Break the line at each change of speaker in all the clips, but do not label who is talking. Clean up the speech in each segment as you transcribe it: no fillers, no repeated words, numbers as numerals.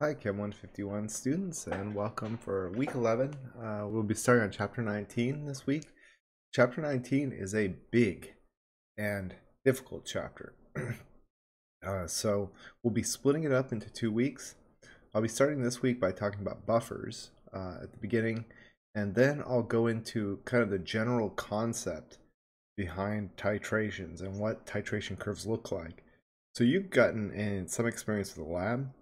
Hi, Chem 151 students, and welcome for week 11. We'll be starting on chapter 19 this week. Chapter 19 is a big and difficult chapter. So we'll be splitting it up into 2 weeks. I'll be starting this week by talking about buffers at the beginning, and then I'll go into kind of the general concept behind titrations and what titration curves look like. So you've gotten in some experience with the lab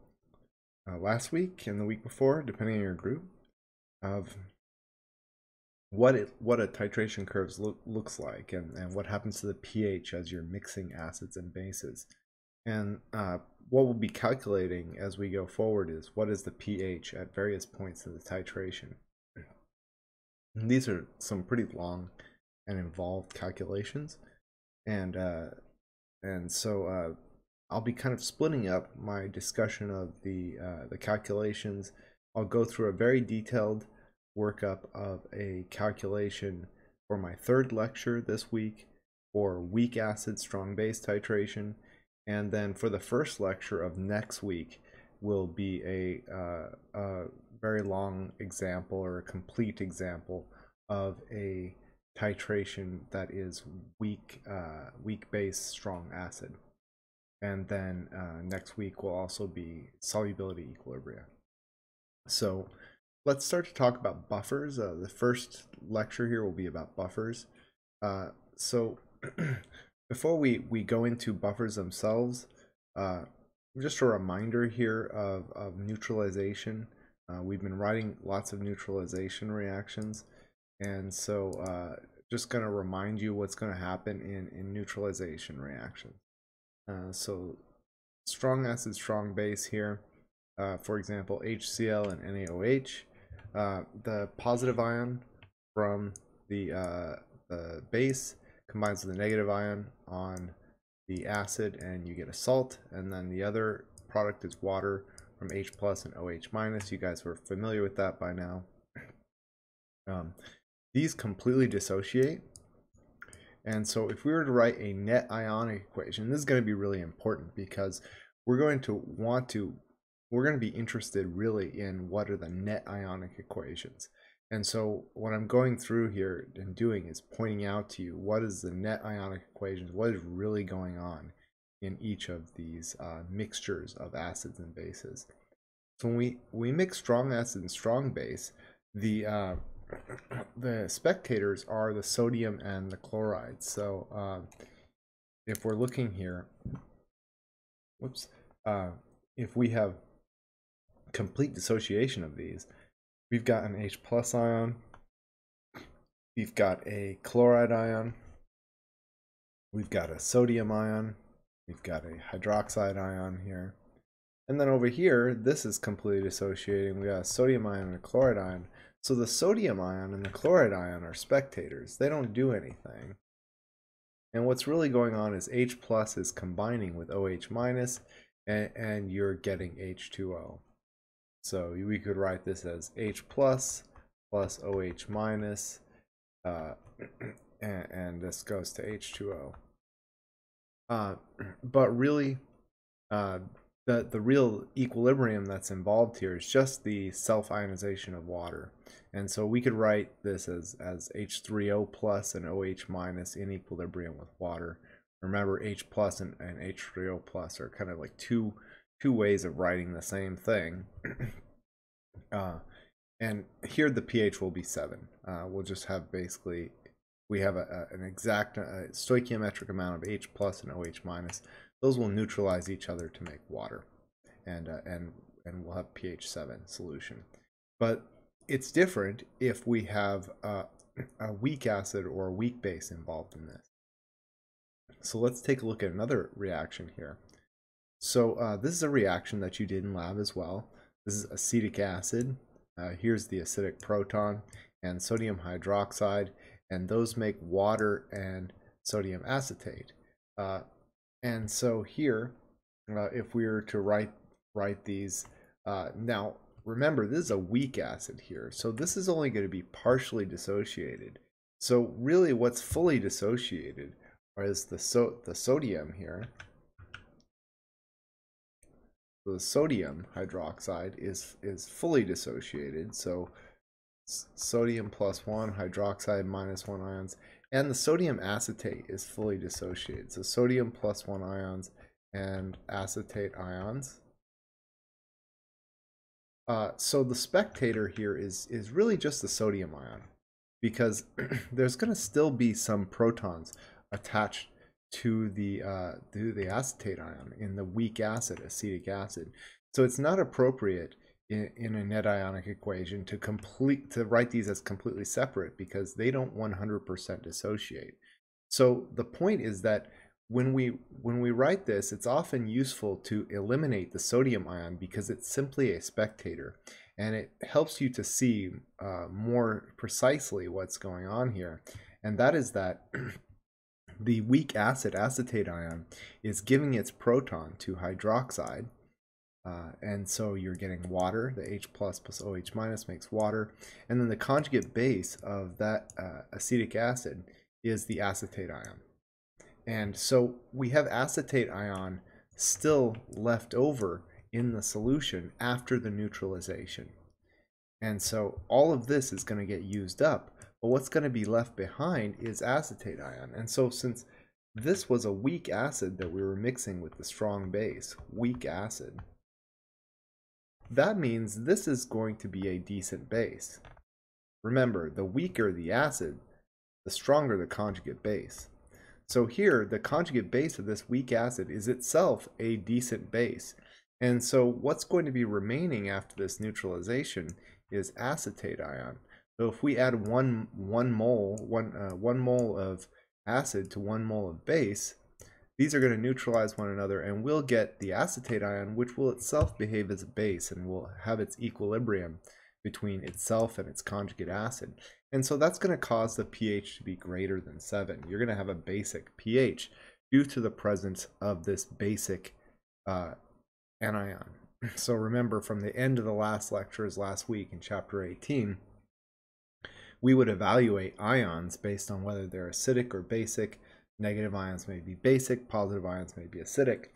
last week and the week before, depending on your group, of what a titration curves looks like, and what happens to the pH as you're mixing acids and bases. And what we'll be calculating as we go forward is what is the pH at various points in the titration. And these are some pretty long and involved calculations, and so I'll be kind of splitting up my discussion of the calculations. I'll go through a very detailed workup of a calculation for my third lecture this week for weak acid strong base titration, and then for the first lecture of next week will be a very long example, or a complete example, of a titration that is weak base strong acid. And then next week will also be solubility equilibria. So let's start to talk about buffers. The first lecture here will be about buffers. So before we go into buffers themselves, just a reminder here of neutralization. We've been writing lots of neutralization reactions, and so just going to remind you what's going to happen in neutralization reactions. So strong acid, strong base here. For example, HCl and NaOH. The positive ion from the base combines with the negative ion on the acid, and you get a salt. And then the other product is water from H plus and OH minus. You guys were familiar with that by now. These completely dissociate. And so if we were to write a net ionic equation, this is going to be really important, because we're going to be interested really in what are the net ionic equations. And so what I'm going through here and doing is pointing out to you what is the net ionic equations, what is really going on in each of these mixtures of acids and bases. So when we mix strong acid and strong base, the spectators are the sodium and the chloride. So if we're looking here, if we have complete dissociation of these, we've got an H plus ion, we've got a chloride ion, we've got a sodium ion, we've got a hydroxide ion here, and then over here, this is completely dissociating. We got a sodium ion and a chloride ion. So the sodium ion and the chloride ion are spectators. They don't do anything. And what's really going on is H plus is combining with OH minus, and you're getting H2O. So we could write this as H plus OH minus, and this goes to H2O. But really, the real equilibrium that's involved here is just the self-ionization of water. And so we could write this as H3O plus and OH minus in equilibrium with water. Remember, H plus and H3O plus are kind of like two ways of writing the same thing. And here the pH will be 7. We'll just have basically, we have an exact stoichiometric amount of H plus and OH minus. Those will neutralize each other to make water, and we'll have pH 7 solution. But it's different if we have a weak acid or a weak base involved in this. So let's take a look at another reaction here. So this is a reaction that you did in lab as well. This is acetic acid. Here's the acidic proton and sodium hydroxide, and those make water and sodium acetate. And so here, if we were to write these, now remember, this is a weak acid here, so this is only going to be partially dissociated. So really what's fully dissociated is the sodium here. the sodium hydroxide is fully dissociated. So sodium +1, hydroxide -1 ions, and the sodium acetate is fully dissociated. So sodium +1 ions and acetate ions. So the spectator here is really just the sodium ion, because there's going to still be some protons attached to the acetate ion in the weak acid, acetic acid. So it's not appropriate in a net ionic equation to write these as completely separate, because they don't 100% dissociate. So the point is that when we write this, it's often useful to eliminate the sodium ion, because it's simply a spectator, and it helps you to see more precisely what's going on here. And that is that the weak acid acetate ion is giving its proton to hydroxide, and so you're getting water. The H plus OH minus makes water, and then the conjugate base of that acetic acid is the acetate ion. And so we have acetate ion still left over in the solution after the neutralization. And so all of this is going to get used up, but what's going to be left behind is acetate ion. And so since this was a weak acid that we were mixing with the strong base, weak acid, that means this is going to be a decent base. Remember, the weaker the acid, the stronger the conjugate base. So here, the conjugate base of this weak acid is itself a decent base. And so what's going to be remaining after this neutralization is acetate ion. So if we add one mole of acid to 1 mole of base, these are going to neutralize one another, and we'll get the acetate ion, which will itself behave as a base and will have its equilibrium between itself and its conjugate acid. And so that's going to cause the pH to be greater than 7. You're going to have a basic pH due to the presence of this basic anion. So remember, from the end of the last lectures last week in chapter 18, we would evaluate ions based on whether they're acidic or basic. Negative ions may be basic, positive ions may be acidic.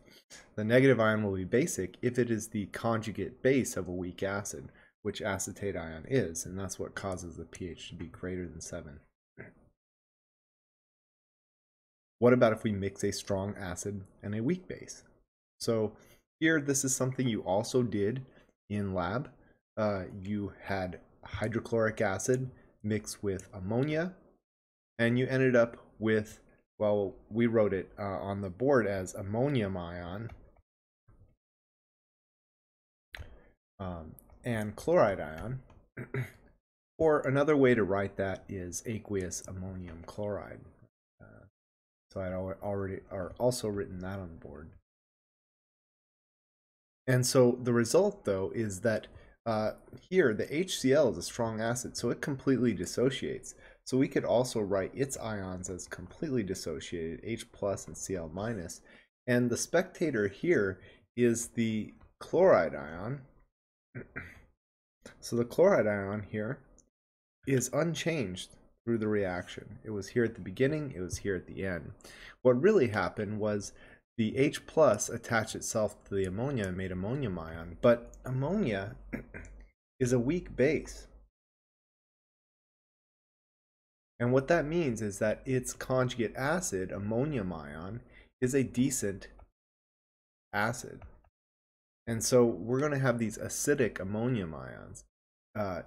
The negative ion will be basic if it is the conjugate base of a weak acid, which acetate ion is, and that's what causes the pH to be greater than 7. What about if we mix a strong acid and a weak base? So here, this is something you also did in lab. You had hydrochloric acid mixed with ammonia, and you ended up with, well, we wrote it on the board as ammonium ion and chloride ion, or another way to write that is aqueous ammonium chloride. So I'd already also written that on the board. And so the result, though, is that here the HCl is a strong acid, so it completely dissociates. So we could also write its ions as completely dissociated, H plus and Cl minus. And the spectator here is the chloride ion. So the chloride ion here is unchanged through the reaction. It was here at the beginning, it was here at the end. What really happened was the H plus attached itself to the ammonia and made ammonium ion, but ammonia is a weak base. And what that means is that its conjugate acid, ammonium ion, is a decent acid. And so we're going to have these acidic ammonium ions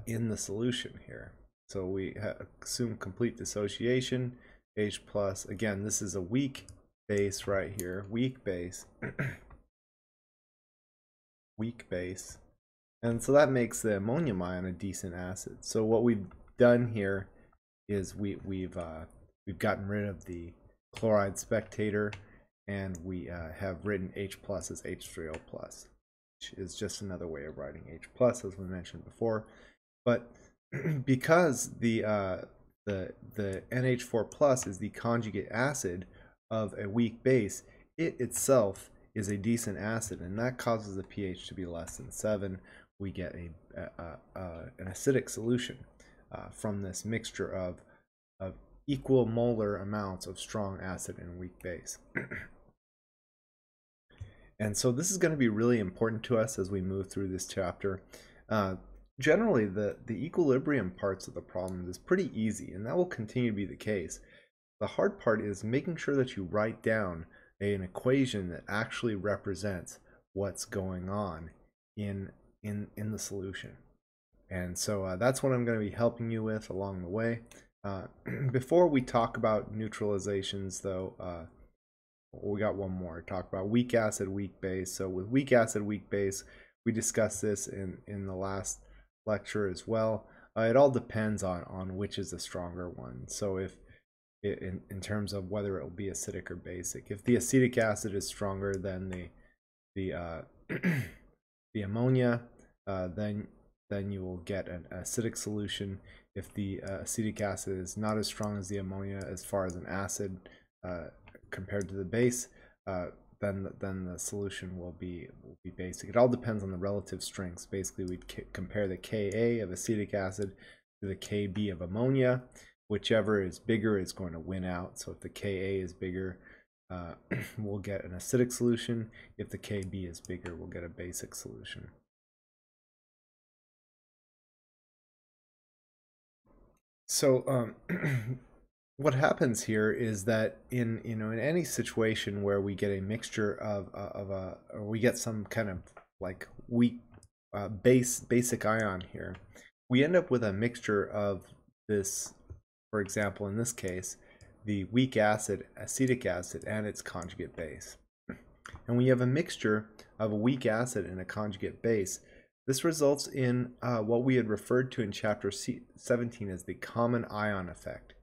in the solution here. So we assume complete dissociation, H plus. Again, this is a weak base right here, weak base, weak base. And so that makes the ammonium ion a decent acid. So what we've done here is we've gotten rid of the chloride spectator, and we have written H plus as H3O plus, which is just another way of writing H plus, as we mentioned before. But because the NH4 plus is the conjugate acid of a weak base, it itself is a decent acid, and that causes the pH to be less than 7. We get an acidic solution from this mixture of equal molar amounts of strong acid and weak base. And so this is going to be really important to us as we move through this chapter. Generally, the equilibrium parts of the problem is pretty easy, and that will continue to be the case. The hard part is making sure that you write down an equation that actually represents what's going on in the solution. And so that's what I'm going to be helping you with along the way. Before we talk about neutralizations, though, we got one more. Talk about weak acid, weak base. So with weak acid, weak base, we discussed this in the last lecture as well. It all depends on which is the stronger one. So if in terms of whether it will be acidic or basic, if the acetic acid is stronger than the ammonia, then you will get an acidic solution. If the acetic acid is not as strong as the ammonia as far as an acid compared to the base, then the solution will be basic. It all depends on the relative strengths. Basically, we'd compare the Ka of acetic acid to the Kb of ammonia. Whichever is bigger is going to win out. So if the Ka is bigger, we'll get an acidic solution. If the Kb is bigger, we'll get a basic solution. So what happens here is that in any situation where we get a mixture or we get some kind of like weak basic ion here, we end up with a mixture of this. For example, in this case, the weak acid, acetic acid, and its conjugate base. And when you have a mixture of a weak acid and a conjugate base, this results in what we had referred to in chapter 17 as the Common-lon Effect.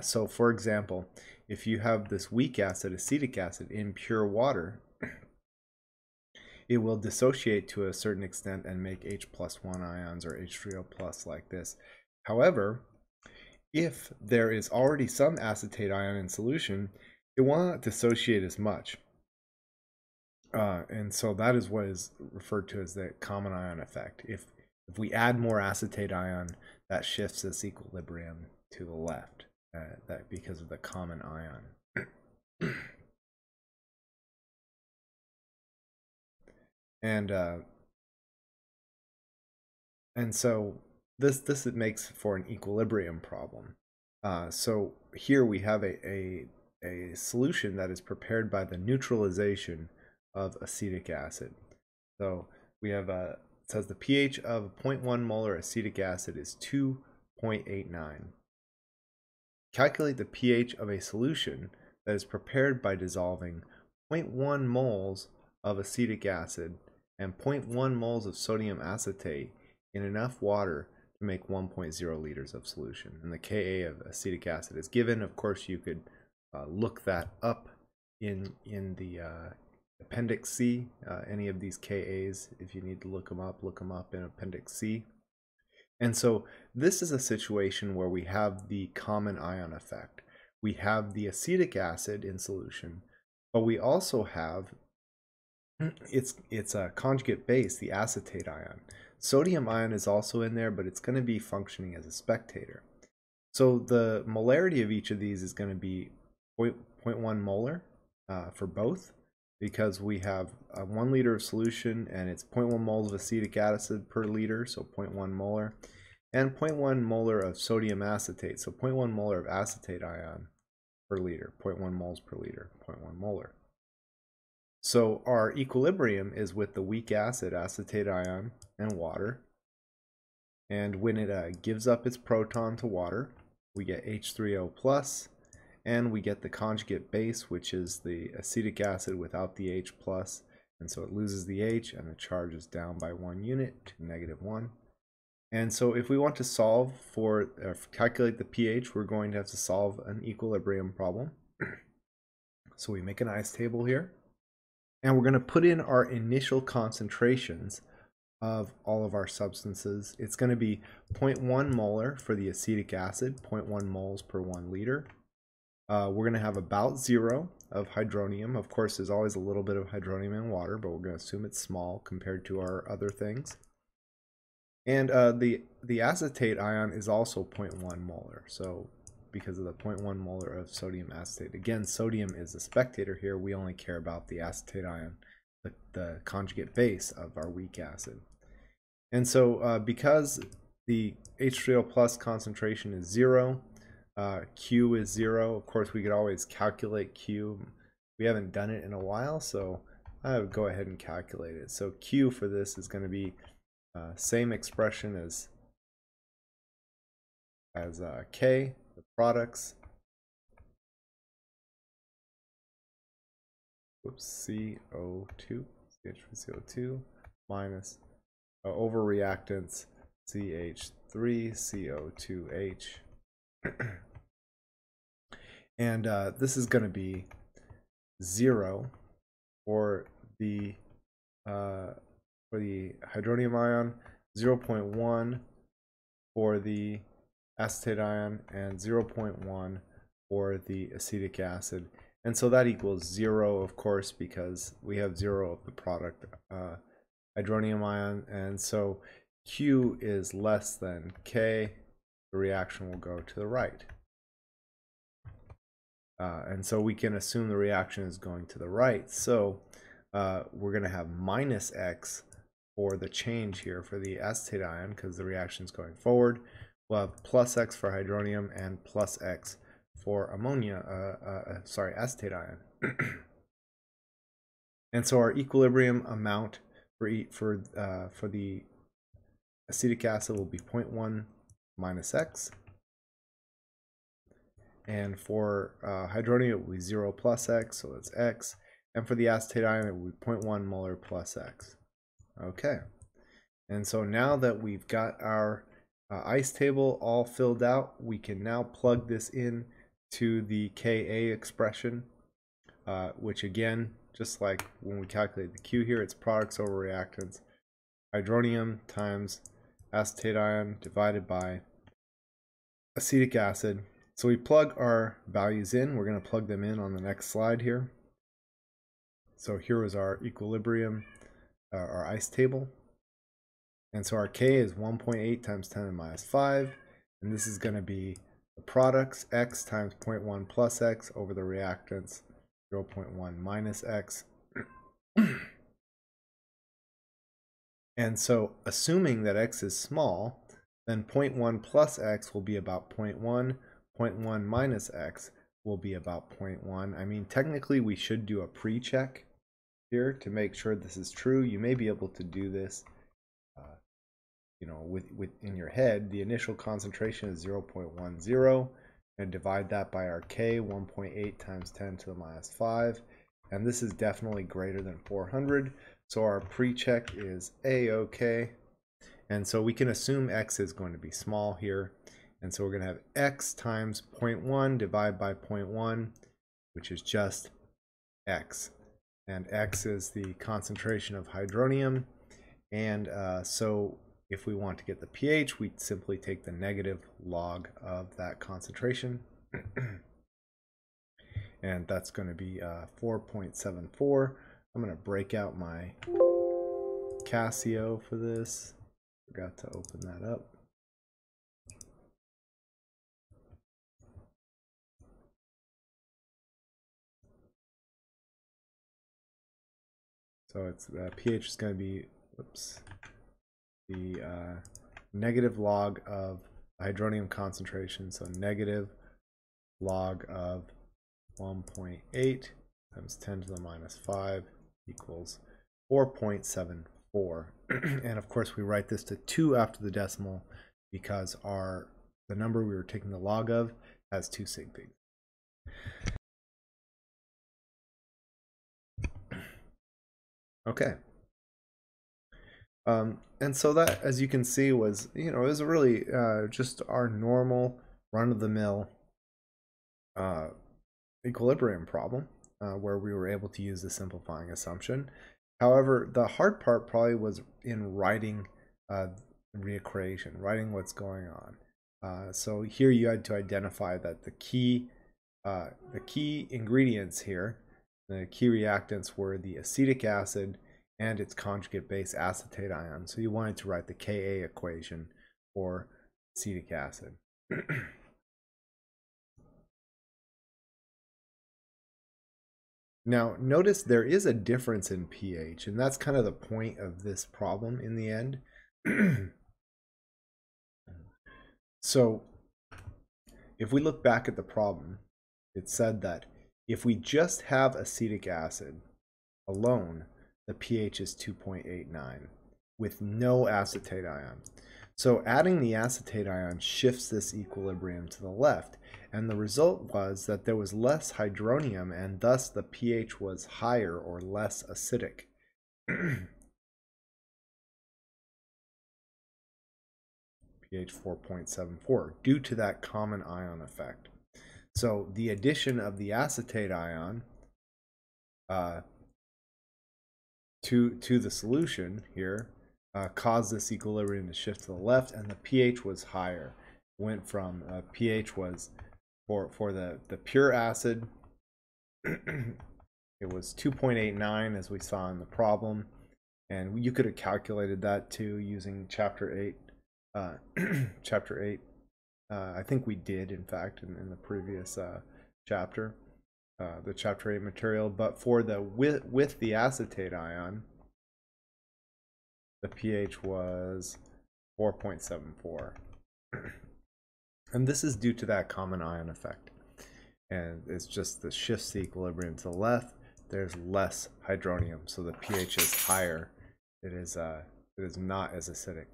So for example, if you have this weak acid, acetic acid, in pure water, it will dissociate to a certain extent and make H+1 ions or H3O+ like this. However, if there is already some acetate ion in solution, it will not dissociate as much. And so that is what is referred to as the Common-lon Effect. If we add more acetate ion, that shifts this equilibrium to the left, that because of the common ion. And so this makes for an equilibrium problem. So here we have a solution that is prepared by the neutralization of acetic acid. So we have it says the pH of 0.1 molar acetic acid is 2.89. Calculate the pH of a solution that is prepared by dissolving 0.1 moles of acetic acid and 0.1 moles of sodium acetate in enough water to make 1.0 liters of solution. And the Ka of acetic acid is given. Of course, you could look that up in the Appendix C. Any of these Kas, if you need to look them up in Appendix C. And so this is a situation where we have the Common-lon Effect. We have the acetic acid in solution, but we also have its a conjugate base, the acetate ion. Sodium ion is also in there, but it's going to be functioning as a spectator. So the molarity of each of these is going to be 0.1 molar for both, because we have 1 liter of solution and it's 0.1 moles of acetic acid per liter, so 0.1 molar, and 0.1 molar of sodium acetate, so 0.1 molar of acetate ion per liter, 0.1 moles per liter, 0.1 molar. So our equilibrium is with the weak acid, acetate ion, and water. And when it gives up its proton to water, we get H3O+, and we get the conjugate base, which is the acetic acid without the H+, and so it loses the H, and the charge is down by 1 unit to -1. And so if we want to solve for, calculate the pH, we're going to have to solve an equilibrium problem. So we make an ice table here. And we're going to put in our initial concentrations of all of our substances. It's going to be 0.1 molar for the acetic acid, 0.1 moles per 1 liter. We're going to have about 0 of hydronium. Of course, there's always a little bit of hydronium in water, but we're going to assume it's small compared to our other things. And the acetate ion is also 0.1 molar. So because of the 0.1 molar of sodium acetate. Again, sodium is a spectator here. We only care about the acetate ion the conjugate base of our weak acid. And so because the H3O plus concentration is 0, Q is 0, of course we could always calculate Q. We haven't done it in a while, so I would go ahead and calculate it. So Q for this is going to be same expression as K, the products. Whoops, CO2, CH3CO2 minus over reactants CH3CO2H. And this is going to be 0 for the hydronium ion, 0.1 for the acetate ion, and 0.1 for the acetic acid. And so that equals 0, of course, because we have 0 of the product hydronium ion, and so Q is less than K. The reaction will go to the right. And so we can assume the reaction is going to the right. So we're going to have minus X for the change here for the acetate ion because the reaction is going forward. We'll have plus X for hydronium and plus X for acetate ion. And so our equilibrium amount for the acetic acid will be 0.1 minus X. And for hydronium, it will be 0 plus X, so that's X. And for the acetate ion, it will be 0.1 molar plus X. Okay. And so now that we've got our ice table all filled out, we can now plug this in to the Ka expression, which again, just like when we calculate the Q here, it's products over reactants. Hydronium times acetate ion divided by acetic acid. So we plug our values in. We're going to plug them in on the next slide here. So here is our equilibrium, our ice table. And so our K is 1.8 times 10 to the minus 5. And this is going to be the products, X times 0.1 plus X over the reactants, 0.1 minus X. And so assuming that X is small, then 0.1 plus X will be about 0.1. 0.1 minus X will be about 0.1. I mean, technically we should do a pre-check here to make sure this is true. You may be able to do this, in your head. The initial concentration is 0.10, and divide that by our K, 1.8 times 10 to the minus 5, and this is definitely greater than 400. So our pre-check is A-OK, and so we can assume X is going to be small here. And so we're going to have X times 0.1 divided by 0.1, which is just X. And X is the concentration of hydronium. And so if we want to get the pH, we simply take the negative log of that concentration. And that's going to be 4.74. I'm going to break out my Casio for this. Forgot to open that up. So it's pH is going to be, the negative log of hydronium concentration. So negative log of 1.8 times 10 to the minus 5 equals 4.74. And of course we write this to 2 after the decimal because the number we were taking the log of has 2 sig figs. Okay. And so that, as you can see, was, it was really just our normal run-of-the-mill equilibrium problem where we were able to use the simplifying assumption. However, the hard part probably was in writing the equation, writing what's going on. So here you had to identify that the key ingredients here, the key reactants, were the acetic acid and its conjugate base acetate ion. So you wanted to write the Ka equation for acetic acid. Now, notice there is a difference in pH, and that's kind of the point of this problem in the end. So, if we look back at the problem, it said that if we just have acetic acid alone, the pH is 2.89 with no acetate ion. So adding the acetate ion shifts this equilibrium to the left, and the result was that there was less hydronium, and thus the pH was higher or less acidic. pH 4.74 due to that common ion effect. So the addition of the acetate ion to the solution here caused this equilibrium to shift to the left, and the pH was higher. Went from pH was for the pure acid it was 2.89 as we saw in the problem, and you could have calculated that too using chapter 8. Chapter 8 I think we did, in fact, in the previous chapter, the chapter 8 material. But for the with the acetate ion, the pH was 4.74. And this is due to that common ion effect. And it's just the shifts the equilibrium to the left. There's less hydronium, so the pH is higher. It is not as acidic.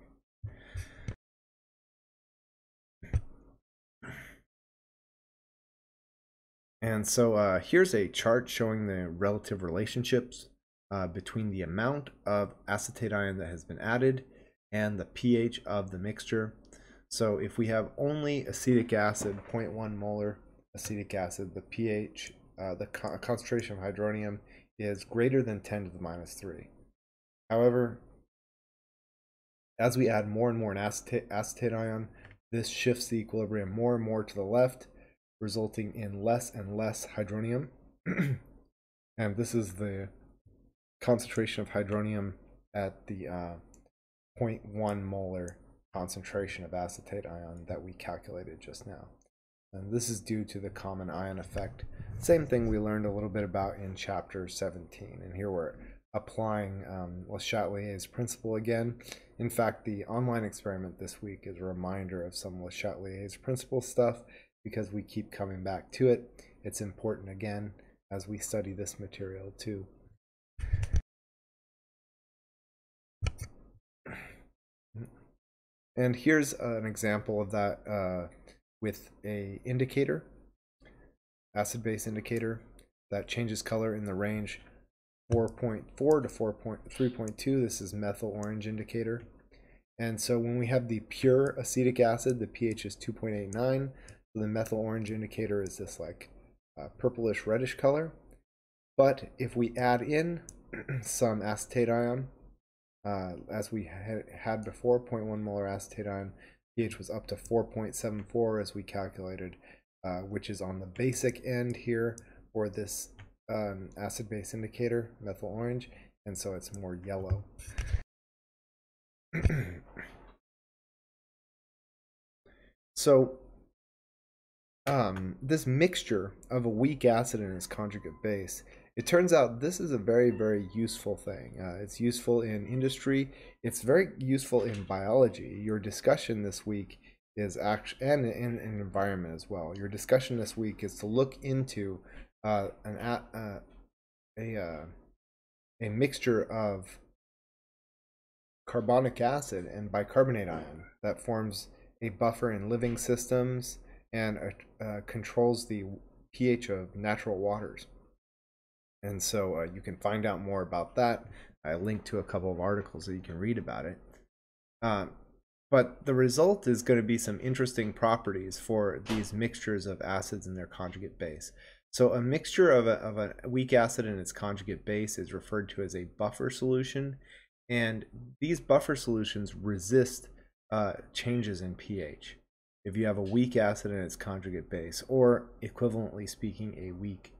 And so here's a chart showing the relative relationships between the amount of acetate ion that has been added and the pH of the mixture. So if we have only acetic acid, 0.1 molar acetic acid, the pH, the concentration of hydronium is greater than 10 to the minus 3. However, as we add more and more acetate ion, this shifts the equilibrium more and more to the left, resulting in less and less hydronium. And this is the concentration of hydronium at the 0.1 molar concentration of acetate ion that we calculated just now. And this is due to the common ion effect. Same thing we learned a little bit about in chapter 17. And here we're applying Le Chatelier's principle again. In fact, the online experiment this week is a reminder of some Le Chatelier's principle stuff, because we keep coming back to it. It's important again as we study this material too. And here's an example of that with a indicator, acid-base indicator, that changes color in the range 4.4 to 3.2. This is methyl orange indicator. And so when we have the pure acetic acid, the pH is 2.89. So the methyl orange indicator is this like purplish reddish color. But if we add in some acetate ion, as we had before, 0.1 molar acetate ion, pH was up to 4.74 as we calculated, which is on the basic end here for this acid-base indicator, methyl orange, and so it's more yellow. So this mixture of a weak acid and its conjugate base, it turns out this is a very, very useful thing. It's useful in industry. It's very useful in biology. Your discussion this week is actually, and in environment as well. Your discussion this week is to look into a mixture of carbonic acid and bicarbonate ion that forms a buffer in living systems and controls the pH of natural waters. And so you can find out more about that. I linked to a couple of articles that you can read about it. But the result is going to be some interesting properties for these mixtures of acids and their conjugate base. So a mixture of a weak acid and its conjugate base is referred to as a buffer solution. And these buffer solutions resist changes in pH. If you have a weak acid and its conjugate base, or equivalently speaking, a weak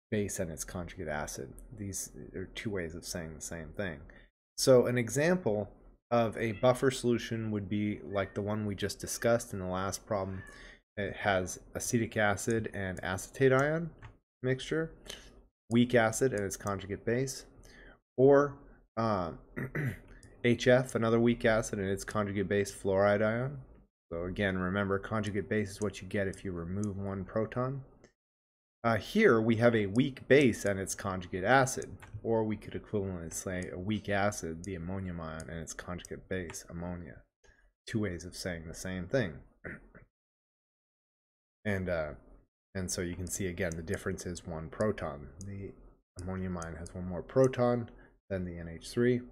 base and its conjugate acid. These are two ways of saying the same thing. So an example of a buffer solution would be like the one we just discussed in the last problem. It has acetic acid and acetate ion mixture weak acid and its conjugate base, or HF, another weak acid and its conjugate base, fluoride ion. So again, remember, conjugate base is what you get if you remove one proton. Here we have a weak base and its conjugate acid, or we could equivalently say a weak acid, the ammonium ion, and its conjugate base, ammonia. Two ways of saying the same thing. And so you can see again the difference is one proton. The ammonium ion has one more proton than the NH3.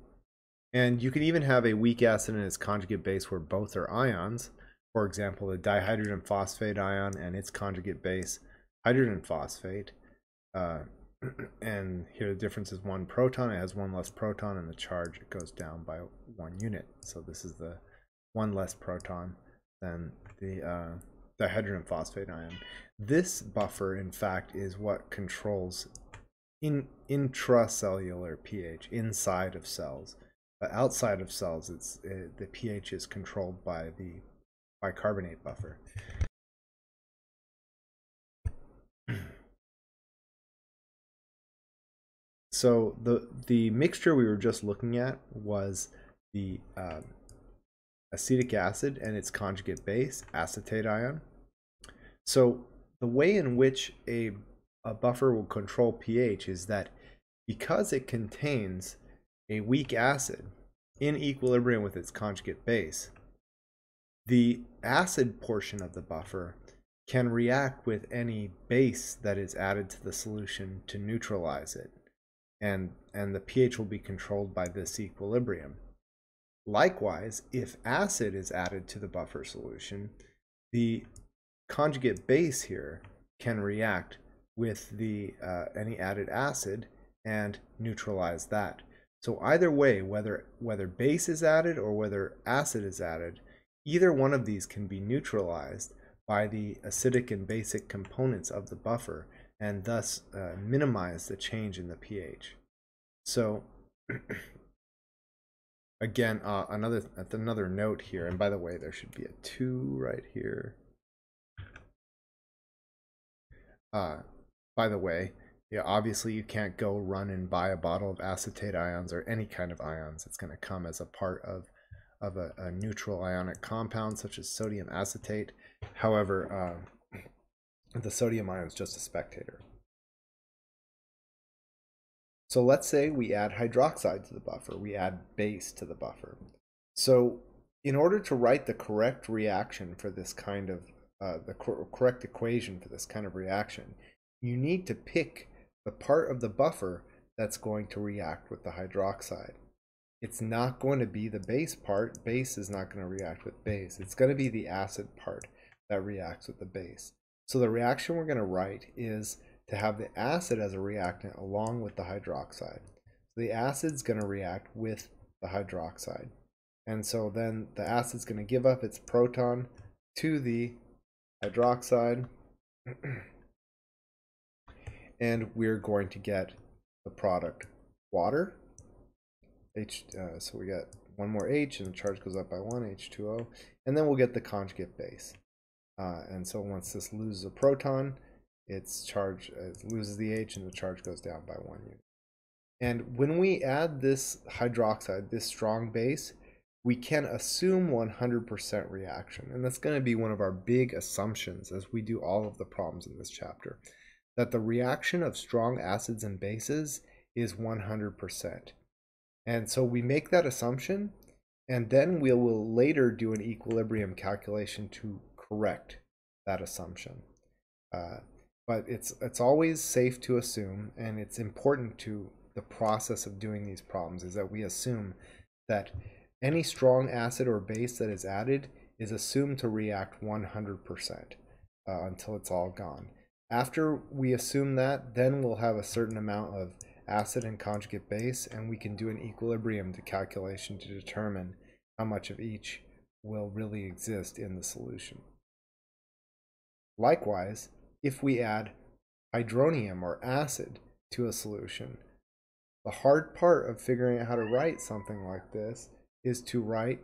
And you can even have a weak acid and its conjugate base where both are ions. For example, the dihydrogen phosphate ion and its conjugate base, hydrogen phosphate. And here the difference is one proton. It has one less proton, and the charge goes down by 1 unit. So this is the one less proton than the dihydrogen phosphate ion. This buffer, in fact, is what controls intracellular pH, inside of cells. Outside of cells, the pH is controlled by the bicarbonate buffer. So the mixture we were just looking at was the acetic acid and its conjugate base, acetate ion. So the way in which a buffer will control pH is that because it contains a weak acid in equilibrium with its conjugate base, the acid portion of the buffer can react with any base that is added to the solution to neutralize it, and the pH will be controlled by this equilibrium. Likewise, if acid is added to the buffer solution, the conjugate base here can react with the any added acid and neutralize that. So either way, whether base is added or whether acid is added, either one of these can be neutralized by the acidic and basic components of the buffer, and thus minimize the change in the pH. So again, another note here, and by the way, there should be a 2 right here. By the way, yeah, obviously you can't go run and buy a bottle of acetate ions or any kind of ions. It's going to come as a part of a neutral ionic compound such as sodium acetate. However, the sodium ion is just a spectator. So let's say we add hydroxide to the buffer. We add base to the buffer. So in order to write the correct reaction for this kind of, the correct equation for this kind of reaction, you need to pick the part of the buffer that's going to react with the hydroxide. It's not going to be the base part. Base is not going to react with base. It's going to be the acid part that reacts with the base. So the reaction we're going to write is to have the acid as a reactant along with the hydroxide. So the acid's going to react with the hydroxide. And so then the acid's going to give up its proton to the hydroxide. And we're going to get the product water. So we got one more H, and the charge goes up by 1, H2O. And then we'll get the conjugate base. And so once this loses a proton, its charge loses the H, and the charge goes down by 1 unit. And when we add this hydroxide, this strong base, we can assume 100% reaction. And that's going to be one of our big assumptions as we do all of the problems in this chapter, that the reaction of strong acids and bases is 100%. And so we make that assumption, and then we will later do an equilibrium calculation to correct that assumption. But it's always safe to assume, and it's important to the process of doing these problems, is that we assume that any strong acid or base that is added is assumed to react 100% until it's all gone. After we assume that, then we'll have a certain amount of acid and conjugate base, and we can do an equilibrium calculation to determine how much of each will really exist in the solution. Likewise, if we add hydronium or acid to a solution, the hard part of figuring out how to write something like this is to write,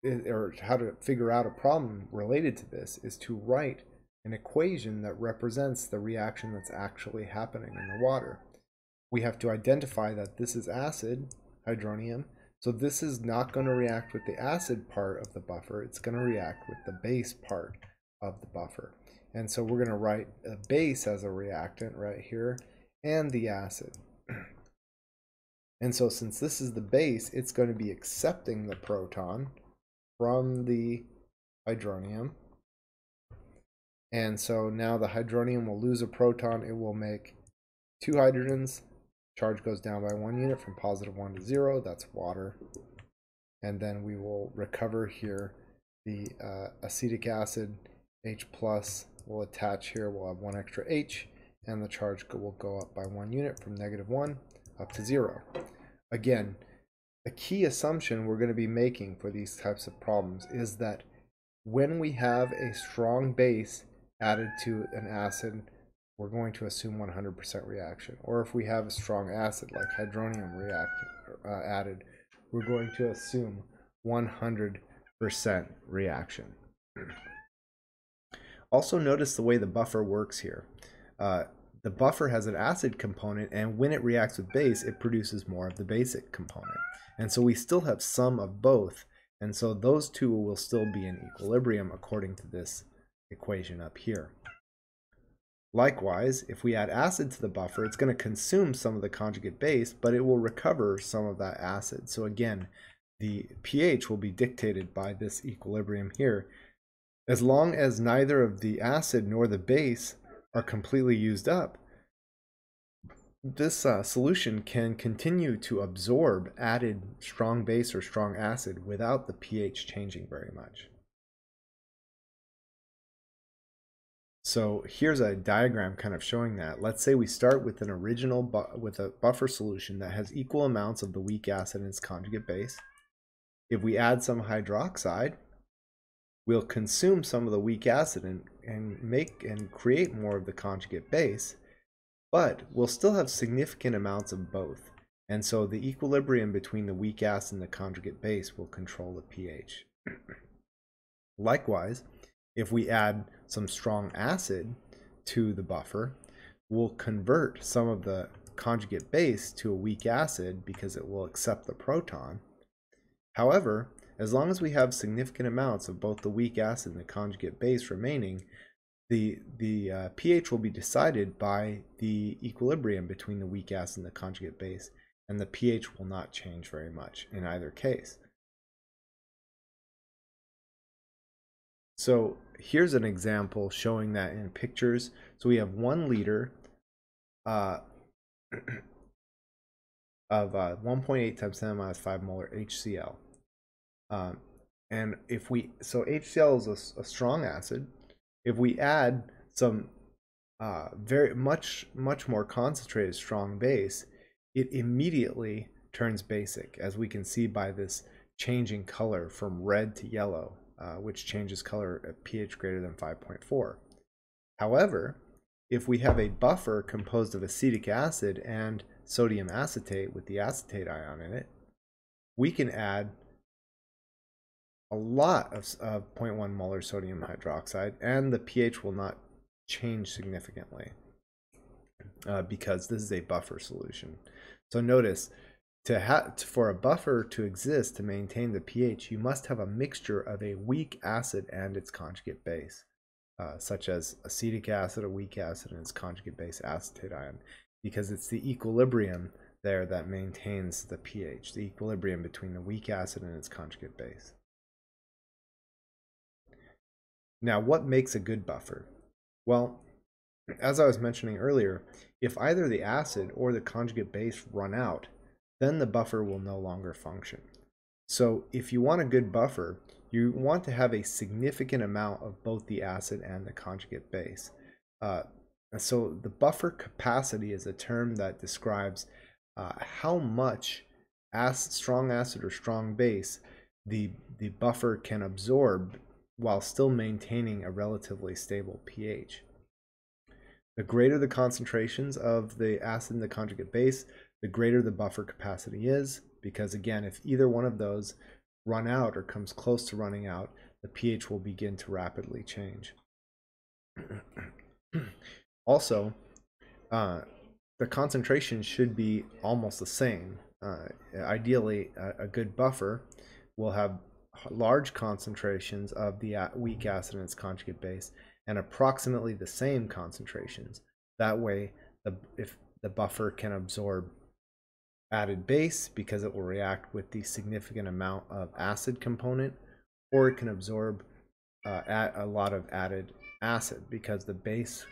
or how to figure out a problem related to this, is to write an equation that represents the reaction that's actually happening in the water. We have to identify that this is acid, hydronium, so this is not going to react with the acid part of the buffer, it's going to react with the base part of the buffer. And so we're going to write a base as a reactant right here, and the acid. And so since this is the base, it's going to be accepting the proton from the hydronium. And so now the hydronium will lose a proton, it will make 2 hydrogens. Charge goes down by 1 unit from +1 to 0, that's water. And then we will recover here the acetic acid, H+, will attach here, we'll have 1 extra H, and the charge will go up by 1 unit from -1 up to 0. Again, a key assumption we're going to be making for these types of problems is that when we have a strong base added to an acid, we're going to assume 100% reaction. Or if we have a strong acid like hydronium added, we're going to assume 100% reaction. Also notice the way the buffer works here. The buffer has an acid component, and when it reacts with base, it produces more of the basic component. And so we still have some of both, and so those two will still be in equilibrium according to this equation up here. Likewise, if we add acid to the buffer, it's going to consume some of the conjugate base, but it will recover some of that acid. So again, the pH will be dictated by this equilibrium here. As long as neither of the acid nor the base are completely used up, this solution can continue to absorb added strong base or strong acid without the pH changing very much. So here's a diagram kind of showing that. Let's say we start with an original with a buffer solution that has equal amounts of the weak acid and its conjugate base. If we add some hydroxide, we'll consume some of the weak acid and create more of the conjugate base, but we'll still have significant amounts of both. And so the equilibrium between the weak acid and the conjugate base will control the pH. Likewise, if we add some strong acid to the buffer, we'll convert some of the conjugate base to a weak acid because it will accept the proton. However, as long as we have significant amounts of both the weak acid and the conjugate base remaining, the pH will be decided by the equilibrium between the weak acid and the conjugate base, and the pH will not change very much in either case. So here's an example showing that in pictures. So we have 1 liter of 1.8 times 10 minus 5 molar HCl. And if we, so HCl is a strong acid. If we add some very much more concentrated strong base, it immediately turns basic, as we can see by this changing color from red to yellow, which changes color at pH greater than 5.4. However, if we have a buffer composed of acetic acid and sodium acetate with the acetate ion in it, we can add a lot of 0.1 molar sodium hydroxide, and the pH will not change significantly because this is a buffer solution. So notice, for a buffer to exist, to maintain the pH, you must have a mixture of a weak acid and its conjugate base, such as acetic acid, a weak acid, and its conjugate base acetate ion, because it's the equilibrium there that maintains the pH, the equilibrium between the weak acid and its conjugate base. Now, what makes a good buffer? Well, as I was mentioning earlier, if either the acid or the conjugate base run out, then the buffer will no longer function. So if you want a good buffer, you want to have a significant amount of both the acid and the conjugate base. So the buffer capacity is a term that describes how much strong acid or strong base the buffer can absorb while still maintaining a relatively stable pH. The greater the concentrations of the acid and the conjugate base, the greater the buffer capacity is, because again, if either one of those run out or comes close to running out, the pH will begin to rapidly change. Also, the concentration should be almost the same. Ideally, a good buffer will have large concentrations of the weak acid and its conjugate base and approximately the same concentrations. That way, if the buffer can absorb added base because it will react with the significant amount of acid component, or it can absorb a lot of added acid because the base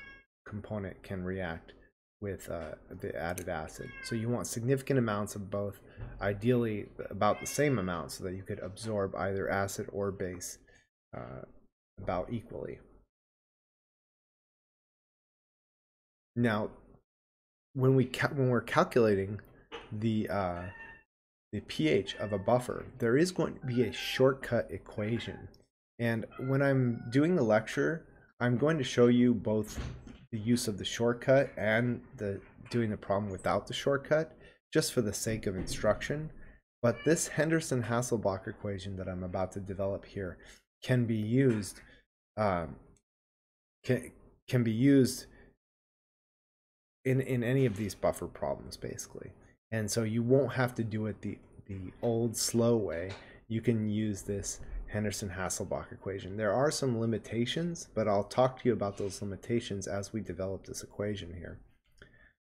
component can react with the added acid. So you want significant amounts of both, ideally about the same amount, so that you could absorb either acid or base about equally. Now, when we're calculating the pH of a buffer, there is going to be a shortcut equation. And when I'm doing the lecture, I'm going to show you both the use of the shortcut and doing the problem without the shortcut, just for the sake of instruction. But this Henderson-Hasselbalch equation that I'm about to develop here can be used can be used in any of these buffer problems, basically. And so you won't have to do it the old slow way. You can use this Henderson-Hasselbalch equation. There are some limitations, but I'll talk to you about those limitations as we develop this equation here.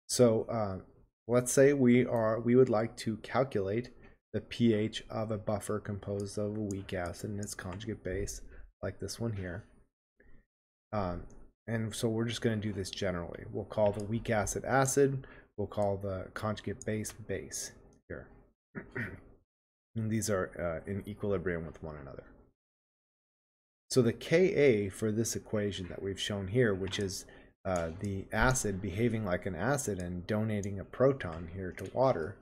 So let's say we would like to calculate the pH of a buffer composed of a weak acid and its conjugate base, like this one here. And so we're just going to do this generally. We'll call the weak acid acid. We'll call the conjugate base base here. And these are in equilibrium with one another. So the Ka for this equation that we've shown here, which is the acid behaving like an acid and donating a proton here to water,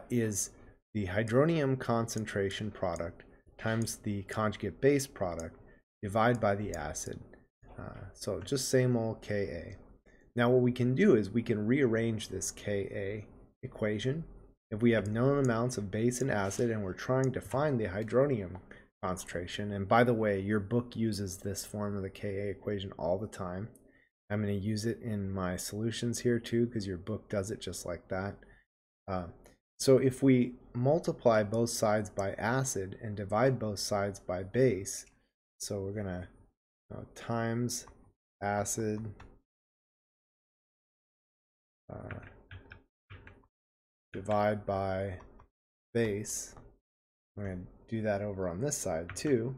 is the hydronium concentration product times the conjugate base product divided by the acid. So just same old Ka. Now what we can do is we can rearrange this Ka equation. If we have known amounts of base and acid and we're trying to find the hydronium concentration, and by the way, your book uses this form of the Ka equation all the time. I'm going to use it in my solutions here too, because your book does it just like that. So if we multiply both sides by acid and divide both sides by base, so we're going to times acid divide by base. I'm going to do that over on this side too.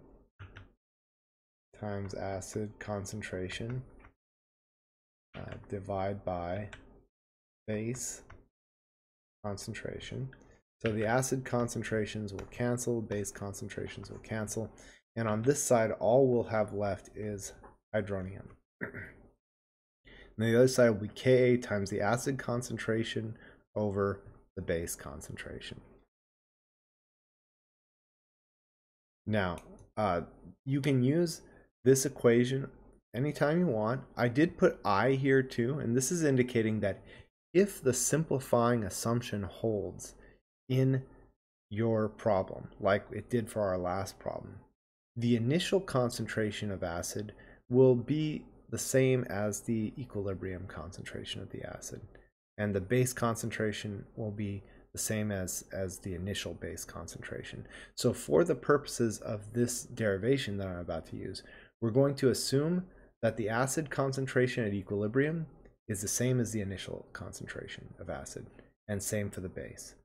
Times acid concentration divide by base concentration. So the acid concentrations will cancel, base concentrations will cancel, and on this side all we'll have left is hydronium. And the other side will be Ka times the acid concentration over the base concentration. Now, you can use this equation anytime you want. I did put I here too, and this is indicating that if the simplifying assumption holds in your problem, like it did for our last problem, the initial concentration of acid will be the same as the equilibrium concentration of the acid, and the base concentration will be the same as the initial base concentration. So for the purposes of this derivation that I'm about to use, we're going to assume that the acid concentration at equilibrium is the same as the initial concentration of acid, and same for the base.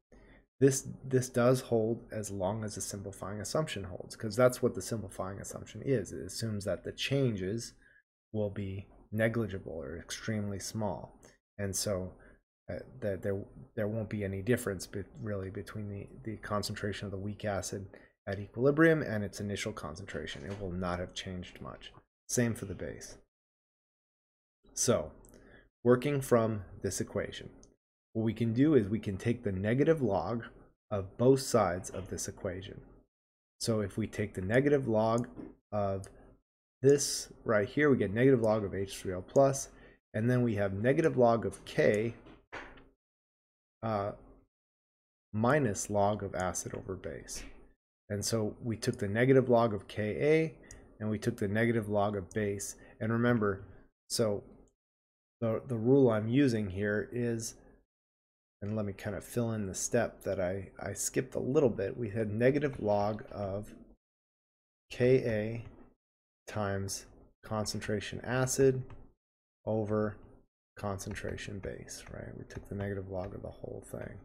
This does hold as long as the simplifying assumption holds, because that's what the simplifying assumption is. It assumes that the changes will be negligible or extremely small, and so that there won't be any difference really between the concentration of the weak acid at equilibrium and its initial concentration. It will not have changed much. Same for the base. So, working from this equation, what we can do is we can take the negative log of both sides of this equation. So if we take the negative log of this right here, we get negative log of H3O plus, and then we have negative log of K minus log of acid over base. And so we took the negative log of Ka and we took the negative log of base, And remember, so the rule I'm using here is, and let me kind of fill in the step that I skipped a little bit. We had negative log of Ka times concentration acid over concentration base, right? We took the negative log of the whole thing.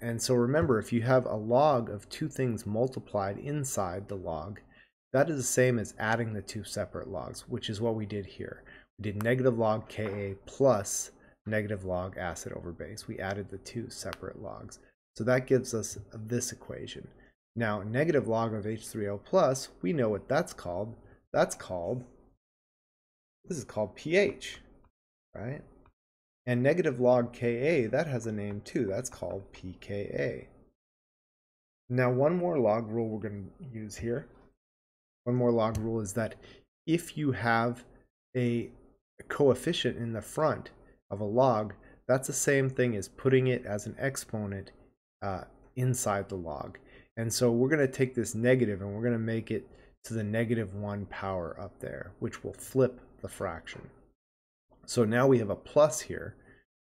And so remember, if you have a log of two things multiplied inside the log, that is the same as adding the two separate logs, which is what we did here. We did negative log Ka plus negative log acid over base. We added the two separate logs. So that gives us this equation. Now, negative log of H3O plus, we know what that's called. This is called pH, right? And negative log Ka, that has a name too. That's called pKa. Now, one more log rule we're going to use here. One more log rule is that if you have a coefficient in the front of a log, that's the same thing as putting it as an exponent inside the log. And so we're going to take this negative and we're going to make it to the -1 power up there, which will flip the fraction. So now we have a plus here,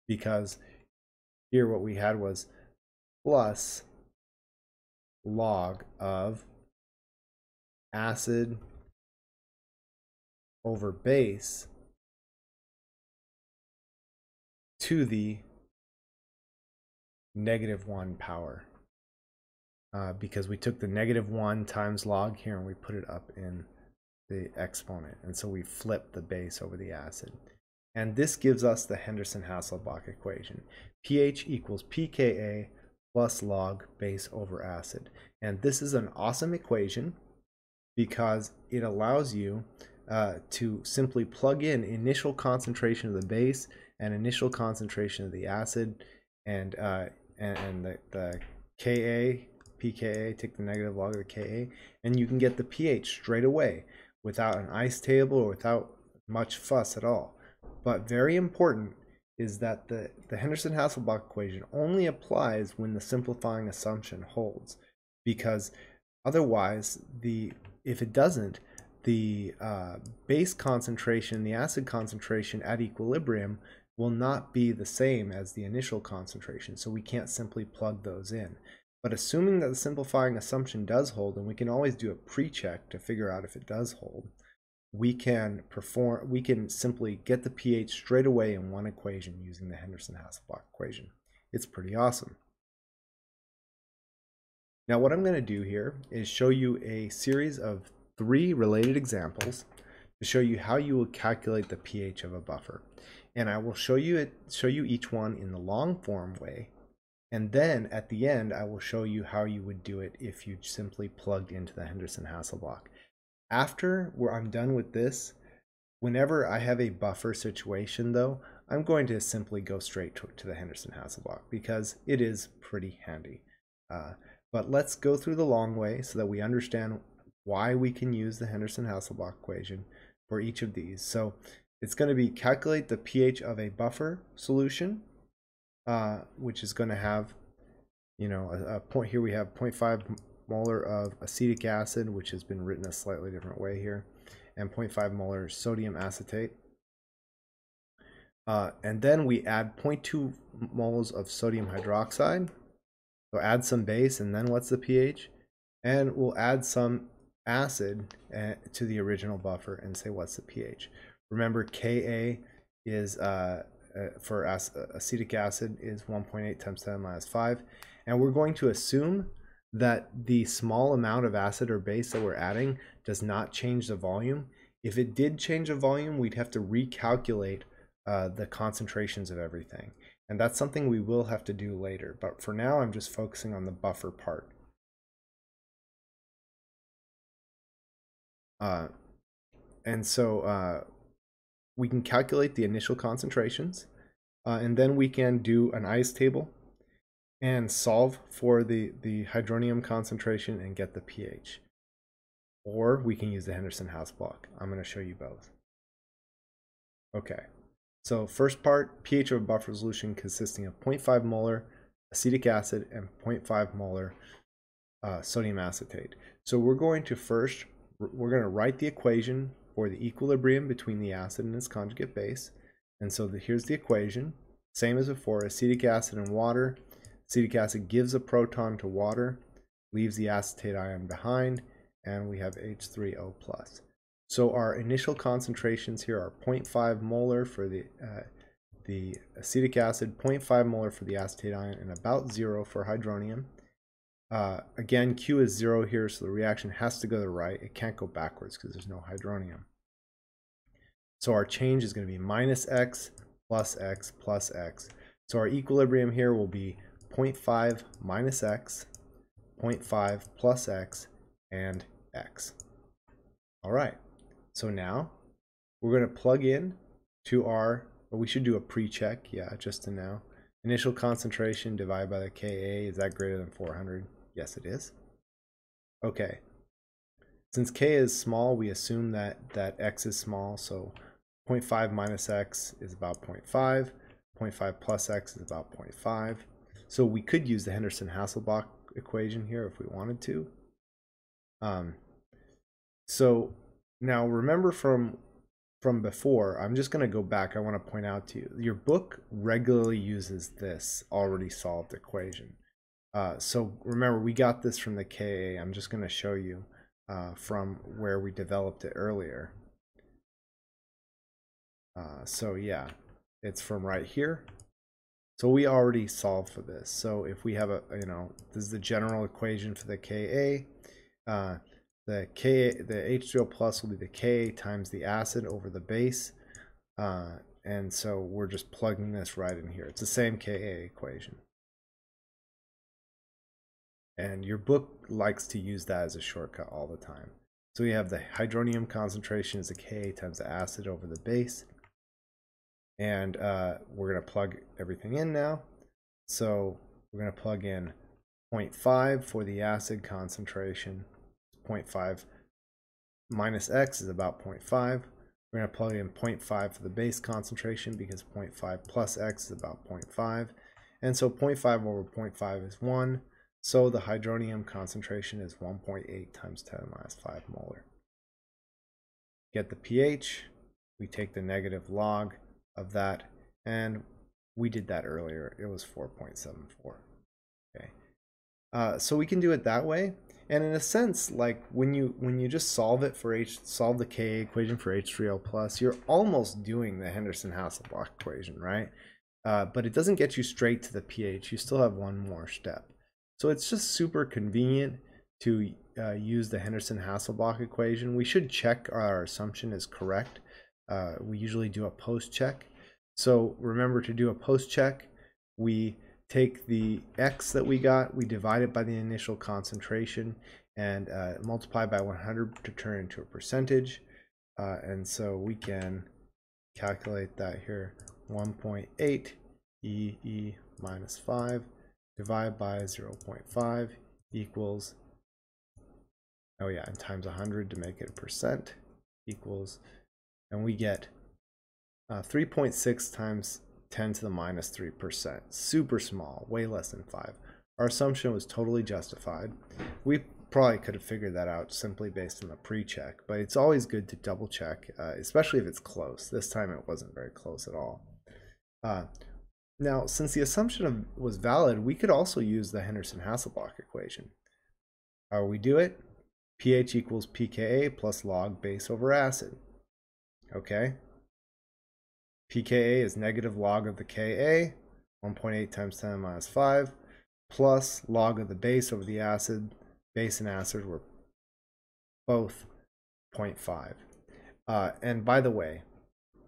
because here what we had was plus log of acid over base to the -1 power, because we took the -1 times log here and we put it up in the exponent, and so we flipped the base over the acid. And this gives us the Henderson-Hasselbalch equation. pH equals pKa plus log base over acid. And this is an awesome equation because it allows you to simply plug in initial concentration of the base and initial concentration of the acid, and the Ka, pKa, take the negative log of the Ka, and you can get the pH straight away without an ice table or without much fuss at all. But very important is that the Henderson-Hasselbalch equation only applies when the simplifying assumption holds, because otherwise, if it doesn't, the base concentration, the acid concentration at equilibrium will not be the same as the initial concentration, so we can't simply plug those in. But assuming that the simplifying assumption does hold, and we can always do a pre-check to figure out if it does hold, we can simply get the pH straight away in one equation using the Henderson-Hasselbalch equation. It's pretty awesome. Now what I'm going to do here is show you a series of 3 related examples to show you how you will calculate the pH of a buffer. And I will show you each one in the long form way, and then at the end I will show you how you would do it if you simply plugged into the Henderson-Hasselbalch. After I'm done with this, whenever I have a buffer situation though, I'm going to simply go straight to the Henderson-Hasselbalch because it is pretty handy. But let's go through the long way so that we understand why we can use the Henderson-Hasselbalch equation for each of these. So it's going to be calculate the pH of a buffer solution, which is going to have, a point here we have 0.5 molar of acetic acid, which has been written a slightly different way here, and 0.5 molar sodium acetate. And then we add 0.2 moles of sodium hydroxide. So add some base, and then what's the pH? And we'll add some acid to the original buffer and say what's the pH. Remember, Ka is for acetic acid is 1.8 times 10⁻⁵, and we're going to assume that the small amount of acid or base that we're adding does not change the volume. If it did change the volume, we'd have to recalculate the concentrations of everything. And that's something we will have to do later. But for now, I'm just focusing on the buffer part. And so we can calculate the initial concentrations, and then we can do an ice table and solve for the hydronium concentration and get the pH. Or we can use the Henderson-Hasselbalch. I'm going to show you both. Okay, so first part, pH of a buffer solution consisting of 0.5 molar acetic acid and 0.5 molar sodium acetate. So we're going to write the equation for the equilibrium between the acid and its conjugate base. And so here's the equation. Same as before, acetic acid and water. Acetic acid gives a proton to water, leaves the acetate ion behind, and we have H3O+. So our initial concentrations here are 0.5 molar for the acetic acid, 0.5 molar for the acetate ion, and about 0 for hydronium. Again, Q is 0 here, so the reaction has to go to the right. It can't go backwards because there's no hydronium. So our change is going to be minus X plus X plus X. So our equilibrium here will be 0.5 minus X, 0.5 plus X, and X. All right, so now we're going to plug in to our, or we should do a pre-check, yeah, just to now. Initial concentration divided by the Ka, is that greater than 400? Yes, it is. Okay, since K is small, we assume that X is small, so 0.5 minus X is about 0.5, 0.5 plus X is about 0.5. So we could use the Henderson-Hasselbalch equation here if we wanted to. So now remember from before, I'm just going to go back. I want to point out to you, your book regularly uses this already solved equation. So remember, we got this from the Ka. I'm just going to show you from where we developed it earlier. So yeah, it's from right here. So we already solved for this. So if we have a, this is the general equation for the Ka. The H3O plus will be the Ka times the acid over the base. And so we're just plugging this right in here. It's the same Ka equation. And your book likes to use that as a shortcut all the time. So we have the hydronium concentration is the Ka times the acid over the base. And we're going to plug everything in now. So we're going to plug in 0.5 for the acid concentration. 0.5 minus X is about 0.5. We're going to plug in 0.5 for the base concentration because 0.5 plus X is about 0.5. And so 0.5 over 0.5 is 1. So the hydronium concentration is 1.8 times 10 to the minus 5 molar. Get the pH. We take the negative log of that, and we did that earlier. It was 4.74. Okay, so we can do it that way. And in a sense, like when you just solve it for solve the Ka equation for H3O plus, you're almost doing the Henderson-Hasselbalch equation, right? But it doesn't get you straight to the pH. You still have one more step. So it's just super convenient to use the Henderson-Hasselbalch equation. We should check our assumption is correct. We usually do a post check. So remember, to do a post check, we take the X that we got, we divide it by the initial concentration, and multiply by 100 to turn into a percentage. And so we can calculate that here. 1.8 E minus 5 divided by 0.5 equals, oh yeah, and times 100 to make it a percent equals, and we get 3.6 times 10 to the minus 3%. Super small, way less than 5. Our assumption was totally justified. We probably could have figured that out simply based on the pre-check, but it's always good to double check, especially if it's close. This time it wasn't very close at all. Now, since the assumption was valid, we could also use the Henderson-Hasselbalch equation. How do we do it? pH equals pKa plus log base over acid. Okay? pKa is negative log of the Ka, 1.8 times 10 to the minus 5, plus log of the base over the acid. Base and acid were both 0.5. And by the way,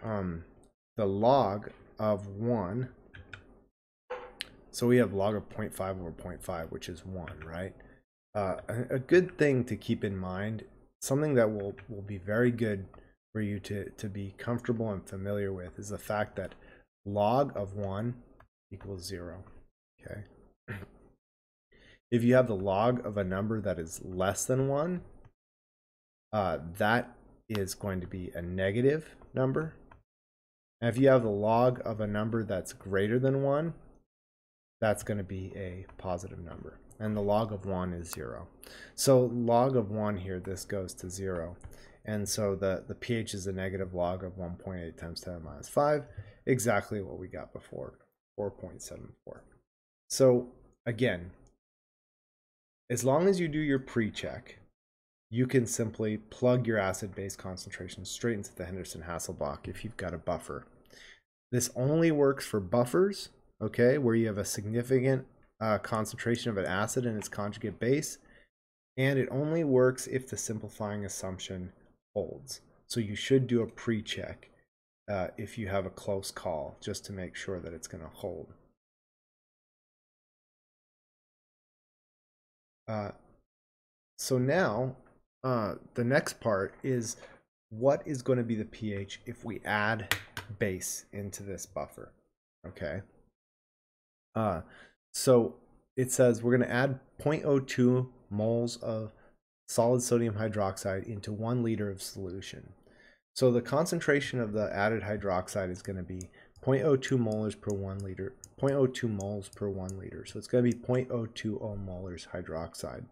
the log of 1, so we have log of 0.5 over 0.5, which is 1, right? A good thing to keep in mind, something that will be very good for you to be comfortable and familiar with, is the fact that log of 1 equals 0. Okay. If you have the log of a number that is less than 1, that is going to be a negative number. And if you have the log of a number that's greater than 1, that's going to be a positive number. And the log of 1 is 0. So log of 1 here, this goes to 0. And so the pH is a negative log of 1.8 times 10 to the minus 5, exactly what we got before, 4.74. So again, as long as you do your pre-check, you can simply plug your acid-base concentration straight into the Henderson-Hasselbalch if you've got a buffer. This only works for buffers, okay, where you have a significant concentration of an acid in its conjugate base, and it only works if the simplifying assumption holds. So you should do a pre-check if you have a close call, just to make sure that it's going to hold. So now the next part is, what is going to be the pH if we add base into this buffer? Okay. So it says we're going to add 0.02 moles of solid sodium hydroxide into 1 liter of solution. So the concentration of the added hydroxide is going to be 0.02 molars per 1 liter, 0.02 moles per 1 liter. So it's going to be 0.020 molars hydroxide.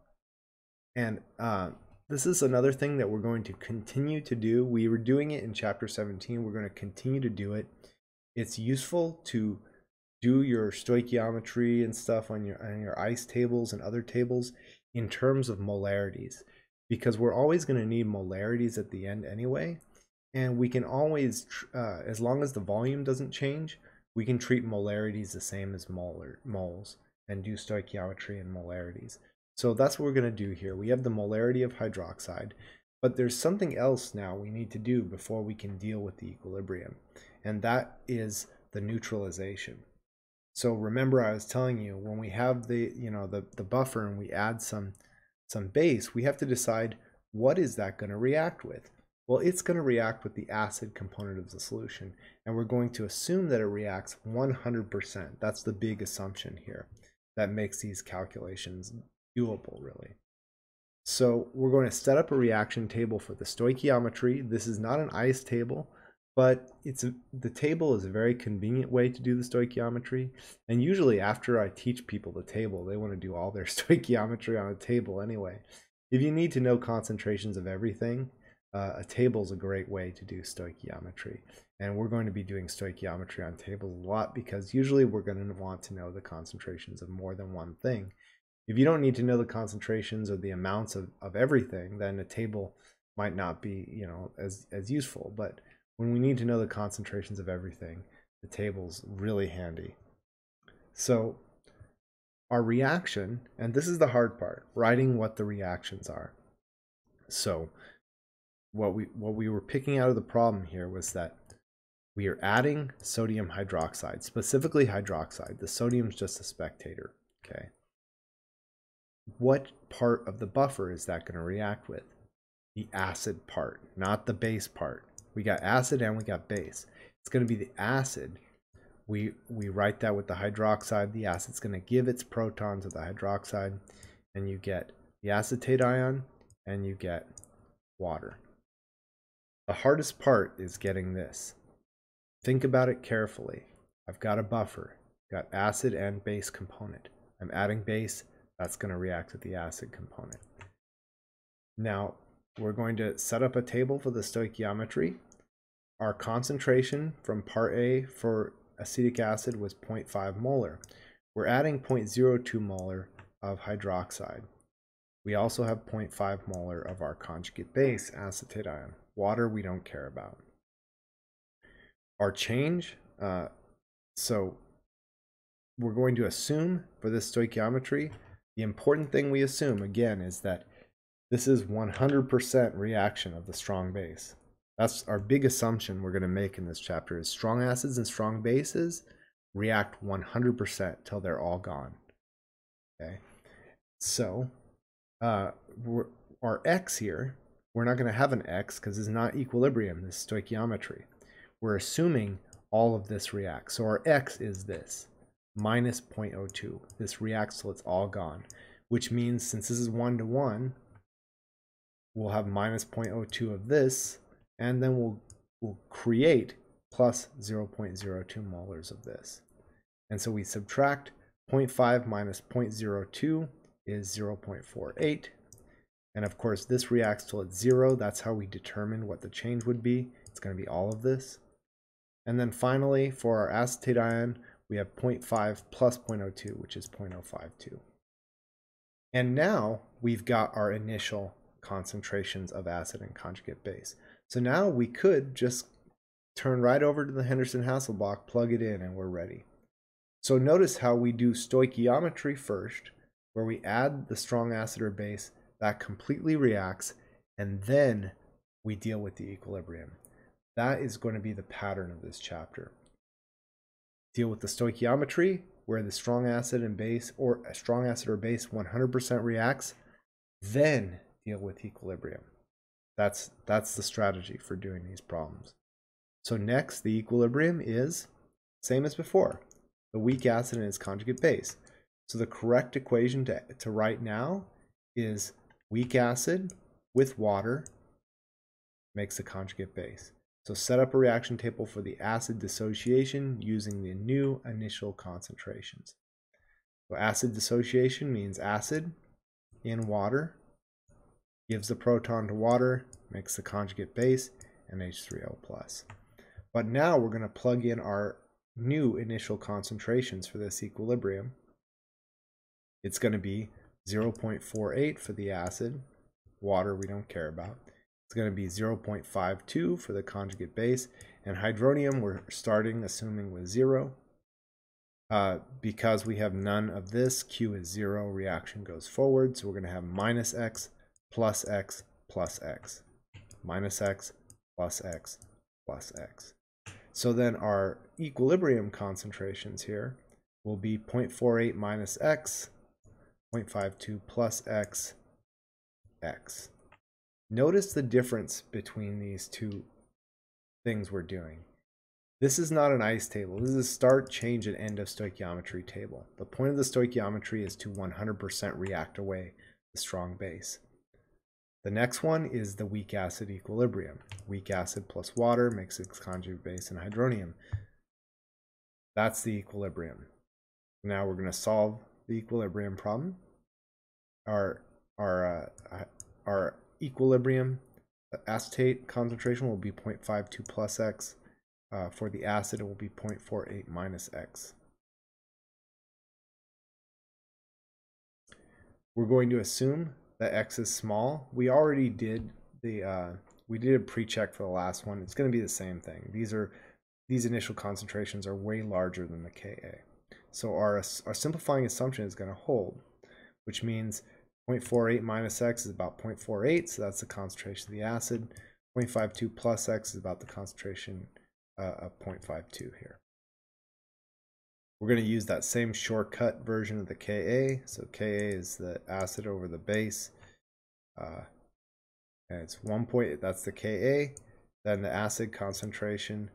And this is another thing that we're going to continue to do. We were doing it in chapter 17. We're going to continue to do it. It's useful to do your stoichiometry and stuff on your ice tables and other tables in terms of molarities, because we're always going to need molarities at the end anyway. And we can always, as long as the volume doesn't change, we can treat molarities the same as moles and do stoichiometry and molarities. So that's what we're going to do here. We have the molarity of hydroxide, but there's something else now we need to do before we can deal with the equilibrium, and that is the neutralization. So remember, I was telling you, when we have the buffer and we add some base, we have to decide what is that going to react with. Well, it's going to react with the acid component of the solution, and we're going to assume that it reacts 100%. That's the big assumption here that makes these calculations doable, really. So we're going to set up a reaction table for the stoichiometry. This is not an ice table, but the table is a very convenient way to do the stoichiometry. And usually after I teach people the table, they want to do all their stoichiometry on a table anyway. If you need to know concentrations of everything, a table is a great way to do stoichiometry. And we're going to be doing stoichiometry on tables a lot, because usually we're going to want to know the concentrations of more than one thing. If you don't need to know the concentrations or the amounts of everything, then a table might not be, as useful. But when we need to know the concentrations of everything, the table's really handy. So our reaction, and this is the hard part, writing what the reactions are. So what we were picking out of the problem here was that we are adding sodium hydroxide, specifically hydroxide. The sodium's just a spectator, okay? What part of the buffer is that going to react with? The acid part, not the base part. We got acid and we got base. It's going to be the acid. We write that with the hydroxide. The acid's going to give its proton to the hydroxide, and you get the acetate ion and you get water. The hardest part is getting this. Think about it carefully. I've got a buffer, got acid and base component. I'm adding base, that's going to react with the acid component. Now, we're going to set up a table for the stoichiometry. Our concentration from part A for acetic acid was 0.5 molar. We're adding 0.02 molar of hydroxide. We also have 0.5 molar of our conjugate base, acetate ion. Water we don't care about. Our change, so we're going to assume for this stoichiometry, the important thing we assume, again, is that this is 100% reaction of the strong base. That's our big assumption we're going to make in this chapter, is strong acids and strong bases react 100% till they're all gone. Okay, so our x here, we're not going to have an x because it's not equilibrium, this stoichiometry. We're assuming all of this reacts. So our x is this, minus 0.02. This reacts till it's all gone, which means since this is 1 to 1, we'll have minus 0.02 of this, and then we'll create plus 0.02 molars of this. And so we subtract 0.5 minus 0.02 is 0.48, And of course, this reacts till it's 0. That's how we determine what the change would be. It's going to be all of this. And then finally, for our acetate ion, we have 0.5 plus 0.02, which is 0.052. And now we've got our initial concentrations of acid and conjugate base. So now we could just turn right over to the Henderson-Hasselbalch, plug it in, and we're ready. So notice how we do stoichiometry first, where we add the strong acid or base, that completely reacts, and then we deal with the equilibrium. That is going to be the pattern of this chapter. Deal with the stoichiometry, where the strong acid and base, or a strong acid or base 100% reacts, then deal with equilibrium. That's the strategy for doing these problems. So next, the equilibrium is same as before, the weak acid and its conjugate base. So the correct equation to write now is weak acid with water makes a conjugate base. So set up a reaction table for the acid dissociation using the new initial concentrations. So acid dissociation means acid in water gives the proton to water, makes the conjugate base, and H3O+. But now we're going to plug in our new initial concentrations for this equilibrium. It's going to be 0.48 for the acid, water we don't care about. It's going to be 0.52 for the conjugate base, and hydronium we're starting assuming with 0. Because we have none of this, Q is 0, reaction goes forward, so we're going to have minus X plus X plus X. Minus X plus X plus X. So then our equilibrium concentrations here will be 0.48 minus X, 0.52 plus X, X. Notice the difference between these two things we're doing. This is not an ICE table. This is a start, change, and end of stoichiometry table. The point of the stoichiometry is to 100% react away the strong base. The next one is the weak acid equilibrium. Weak acid plus water makes its conjugate base in hydronium. That's the equilibrium. Now we're going to solve the equilibrium problem. Our equilibrium acetate concentration will be 0.52 plus X. For the acid, it will be 0.48 minus X. We're going to assume that X is small. We already did we did a pre-check for the last one. It's going to be the same thing. These initial concentrations are way larger than the Ka. So our simplifying assumption is going to hold, which means 0.48 minus X is about 0.48, so that's the concentration of the acid. 0.52 plus X is about the concentration of 0.52 here. We're going to use that same shortcut version of the Ka. So Ka is the acid over the base. And it's 1 point, that's the Ka. Then the acid concentration,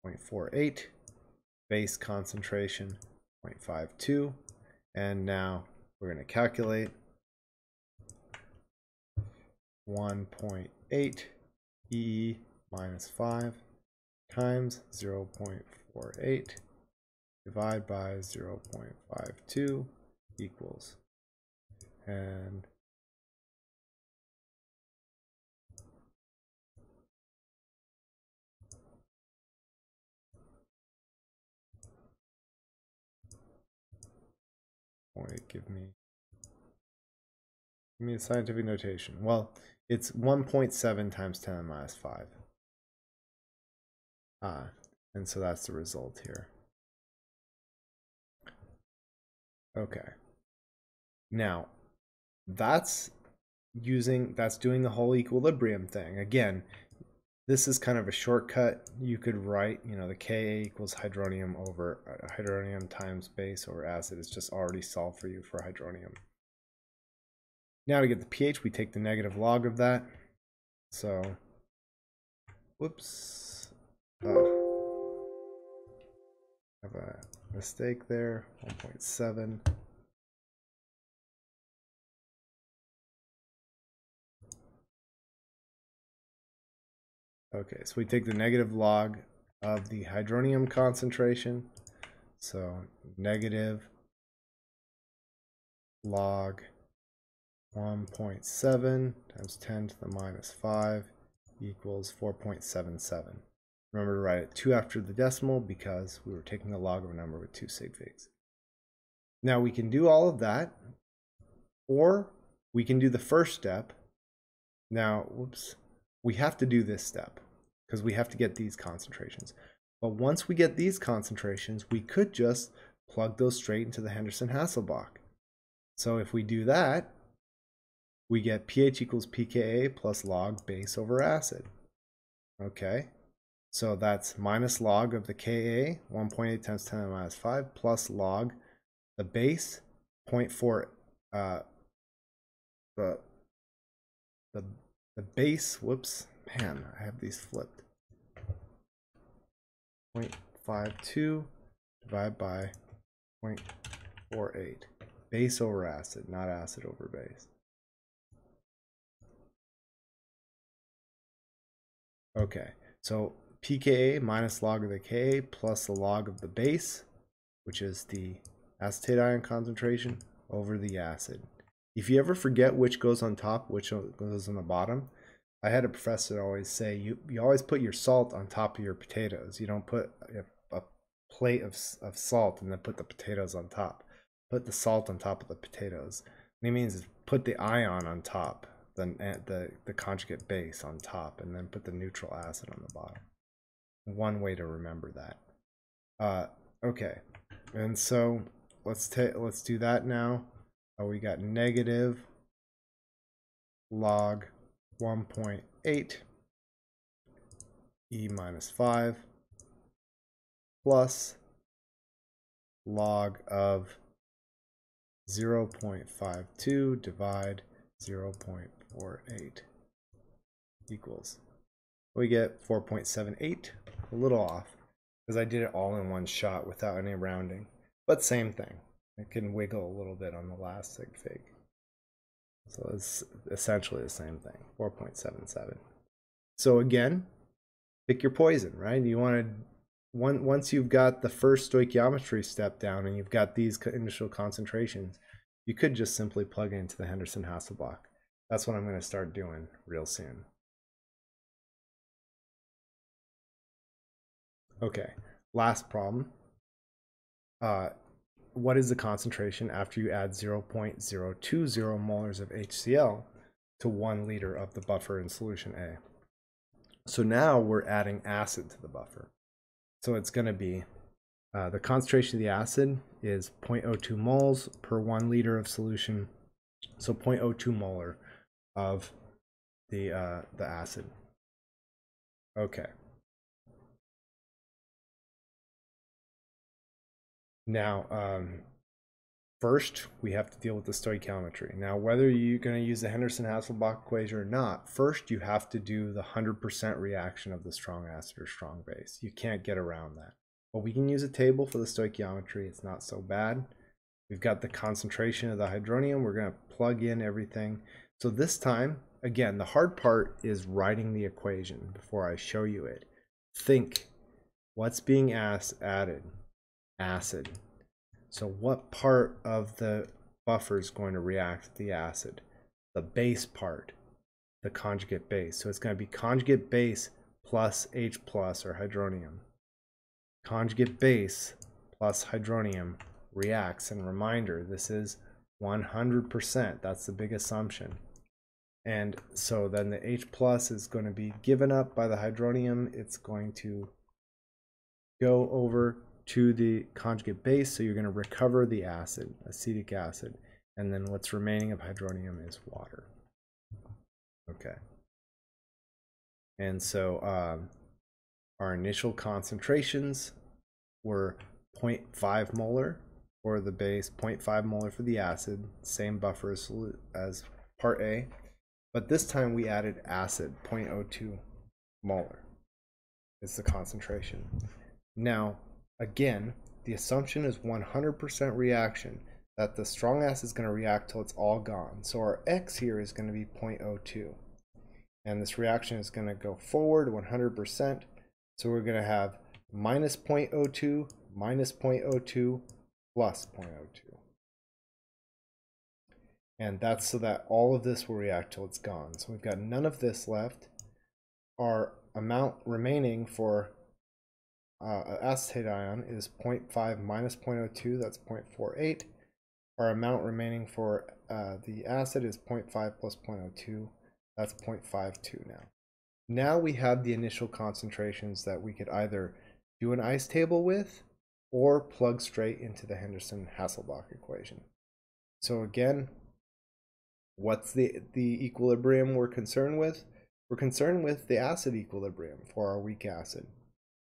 0.48. Base concentration, 0.52. And now we're going to calculate 1.8 E minus 5 times 0.48 divide by 0.52 equals, and give me a scientific notation. Well, it's 1.7 times 10 to the minus 5. And so that's the result here. Okay. Now, that's doing the whole equilibrium thing. Again, this is kind of a shortcut. You could write, the Ka equals hydronium over hydronium times base over acid. It's just already solved for you for hydronium. Now to get the pH, we take the negative log of that. So, whoops. Have a mistake there, 1.7. Okay, so we take the negative log of the hydronium concentration. So negative log 1.7 times 10 to the minus 5 equals 4.77. Remember to write it 2 after the decimal because we were taking the log of a number with 2 sig figs. Now we can do all of that, or we can do the first step. Now, whoops, we have to do this step because we have to get these concentrations. But once we get these concentrations, we could just plug those straight into the Henderson-Hasselbalch. So if we do that, we get pH equals pKa plus log base over acid. Okay, so that's minus log of the Ka, 1.8 times 10 to the minus 5, plus log the base, 0.4, the base, whoops, man, I have these flipped. 0.52 divided by 0.48. Base over acid, not acid over base. Okay, so pKa minus log of the Ka plus the log of the base, which is the acetate ion concentration, over the acid. If you ever forget which goes on top, which goes on the bottom, I had a professor always say, you always put your salt on top of your potatoes. You don't put a plate of salt and then put the potatoes on top. Put the salt on top of the potatoes. What he means is put the ion on top, the conjugate base on top, and then put the neutral acid on the bottom. One way to remember that. Okay, and so let's do that now. We got negative log 1.8 e minus 5 plus log of 0.52 divide 0.48 equals, we get 4.78, a little off because I did it all in one shot without any rounding, but same thing. It can wiggle a little bit on the last sig fig. So it's essentially the same thing, 4.77. So again, pick your poison, right? You want to, once you've got the first stoichiometry step down and you've got these initial concentrations, you could just simply plug it into the Henderson-Hasselbalch. That's what I'm going to start doing real soon. Okay, last problem. What is the concentration after you add 0.020 molars of HCl to 1 liter of the buffer in solution A? So now we're adding acid to the buffer. So it's going to be, the concentration of the acid is 0.02 moles per 1 liter of solution. So 0.02 molar of the acid. Okay. Now, first, we have to deal with the stoichiometry. Now, whether you're going to use the Henderson-Hasselbalch equation or not, first you have to do the 100% reaction of the strong acid or strong base. You can't get around that. But we can use a table for the stoichiometry. It's not so bad. We've got the concentration of the hydronium. We're going to plug in everything. So this time, again, the hard part is writing the equation before I show you it. Think, what's being added? Acid. So what part of the buffer is going to react with the acid? The base part, the conjugate base. So it's going to be conjugate base plus H plus or hydronium. Conjugate base plus hydronium reacts. And reminder, this is 100%. That's the big assumption. And so then the H plus is going to be given up by the hydronium. It's going to go over to the conjugate base, so you're going to recover the acid, acetic acid, and then what's remaining of hydronium is water. Okay. And so our initial concentrations were 0.5 molar for the base, 0.5 molar for the acid, same buffer as part A, but this time we added acid, 0.02 molar is the concentration. Now, again, the assumption is 100% reaction, that the strong acid is going to react till it's all gone. So our X here is going to be 0.02. And this reaction is going to go forward 100%. So we're going to have minus 0.02, minus 0.02, plus 0.02. And that's so that all of this will react till it's gone. So we've got none of this left. Our amount remaining for acetate ion is 0.5 minus 0.02, that's 0.48. Our amount remaining for the acid is 0.5 plus 0.02, that's 0.52 now. Now we have the initial concentrations that we could either do an ice table with or plug straight into the Henderson-Hasselbalch equation. So again, what's the equilibrium we're concerned with? We're concerned with the acid equilibrium for our weak acid.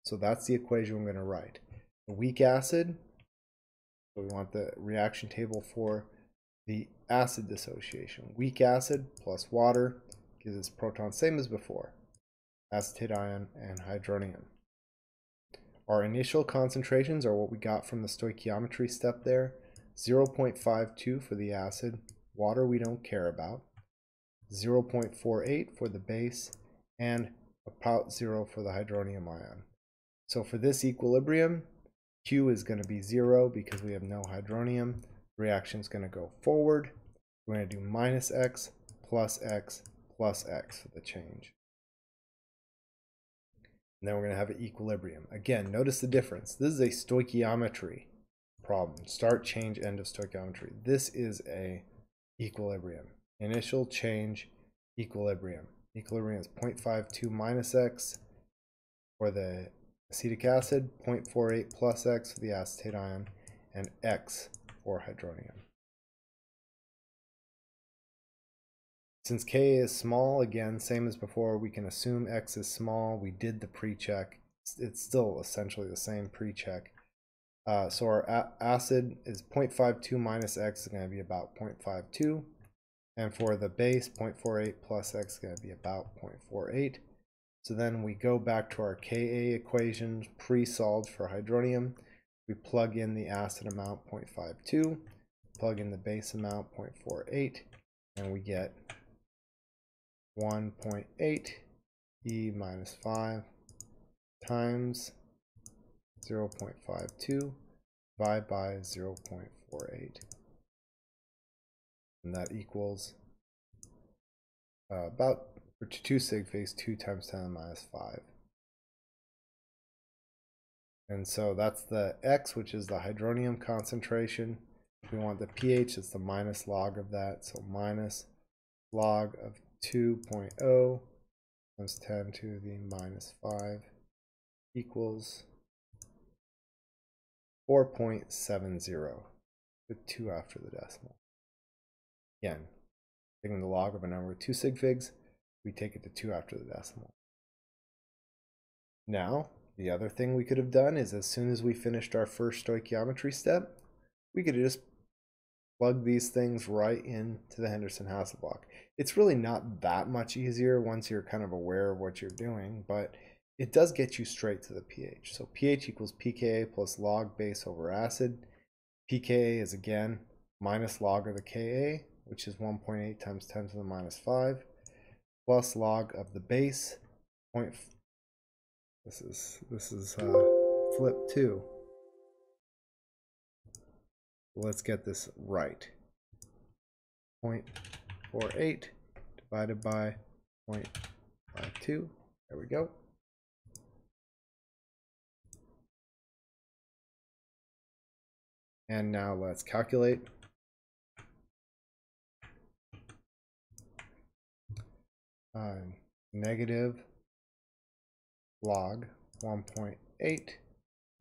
So that's the equation we're going to write. The weak acid, so we want the reaction table for the acid dissociation. Weak acid plus water gives us protons, same as before, acetate ion and hydronium. Our initial concentrations are what we got from the stoichiometry step there. 0.52 for the acid, water we don't care about, 0.48 for the base, and about 0 for the hydronium ion. So for this equilibrium, Q is going to be 0 because we have no hydronium. The reaction is going to go forward. We're going to do minus X plus X plus X for the change. And then we're going to have an equilibrium. Again, notice the difference. This is a stoichiometry problem. Start, change, end of stoichiometry. This is a equilibrium. Initial, change, equilibrium. Equilibrium is 0.52 minus X for the acetic acid, 0.48 plus X for the acetate ion, and X for hydronium. Since K is small, again, same as before, we can assume X is small. We did the pre-check. It's still essentially the same pre-check. So our acid is 0.52 minus X is going to be about 0.52. And for the base, 0.48 plus X is going to be about 0.48. So then we go back to our Ka equation pre-solved for hydronium. We plug in the acid amount 0.52, plug in the base amount 0.48, and we get 1.8 E minus 5 times 0.52 divided by 0.48. And that equals about, for 2 sig figs, 2 times 10 to the minus 5. And so that's the X, which is the hydronium concentration. If we want the pH, it's the minus log of that. So minus log of 2.0 times 10 to the minus 5 equals 4.70 with 2 after the decimal. Again, taking the log of a number with 2 sig figs, we take it to 2 after the decimal. Now, the other thing we could have done is as soon as we finished our first stoichiometry step, we could have just plug these things right into the Henderson-Hasselbalch. It's really not that much easier once you're kind of aware of what you're doing, but it does get you straight to the pH. So pH equals pKa plus log base over acid. pKa is again minus log of the Ka, which is 1.8 times 10 to the minus 5, plus log of the base. This is flip 2. Let's get this right. 0.48 divided by 0.52. There we go. And now let's calculate. Negative log 1.8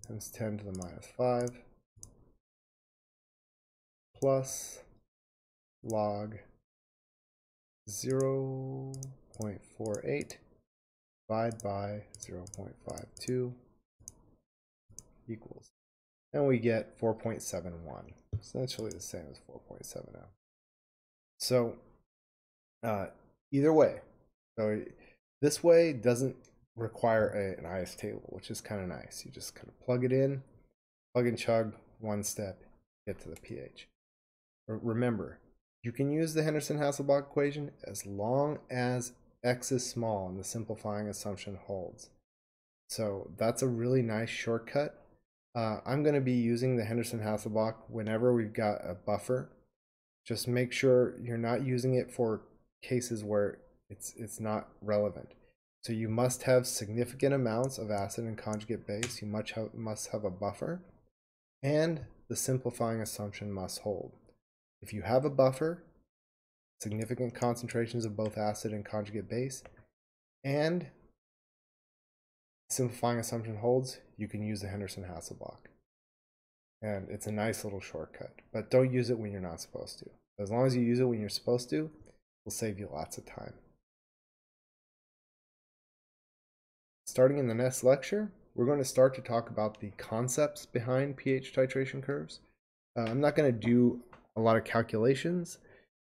times 10 to the minus 5 plus log 0.48 divided by 0.52 equals, and we get 4.71, essentially the same as 4.70. So either way, so this way doesn't require an ice table, which is kind of nice. You just kind of plug it in, plug and chug, one step, get to the pH. Remember, you can use the Henderson-Hasselbalch equation as long as X is small and the simplifying assumption holds. So that's a really nice shortcut. I'm going to be using the Henderson-Hasselbalch whenever we've got a buffer, Just make sure you're not using it for cases where it's not relevant. So you must have significant amounts of acid and conjugate base. You must have a buffer, and the simplifying assumption must hold. If you have a buffer, significant concentrations of both acid and conjugate base, and simplifying assumption holds, you can use the Henderson-Hasselbalch. And it's a nice little shortcut, but don't use it when you're not supposed to. As long as you use it when you're supposed to, it'll save you lots of time. Starting in the next lecture, we're going to start to talk about the concepts behind pH titration curves. I'm not going to do a lot of calculations.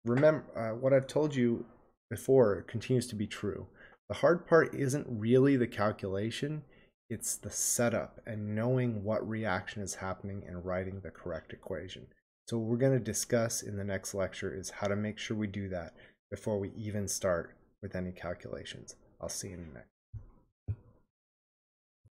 Remember, what I've told you before continues to be true. The hard part isn't really the calculation, it's the setup and knowing what reaction is happening and writing the correct equation. So what we're going to discuss in the next lecture is how to make sure we do that before we even start with any calculations. I'll see you in the next.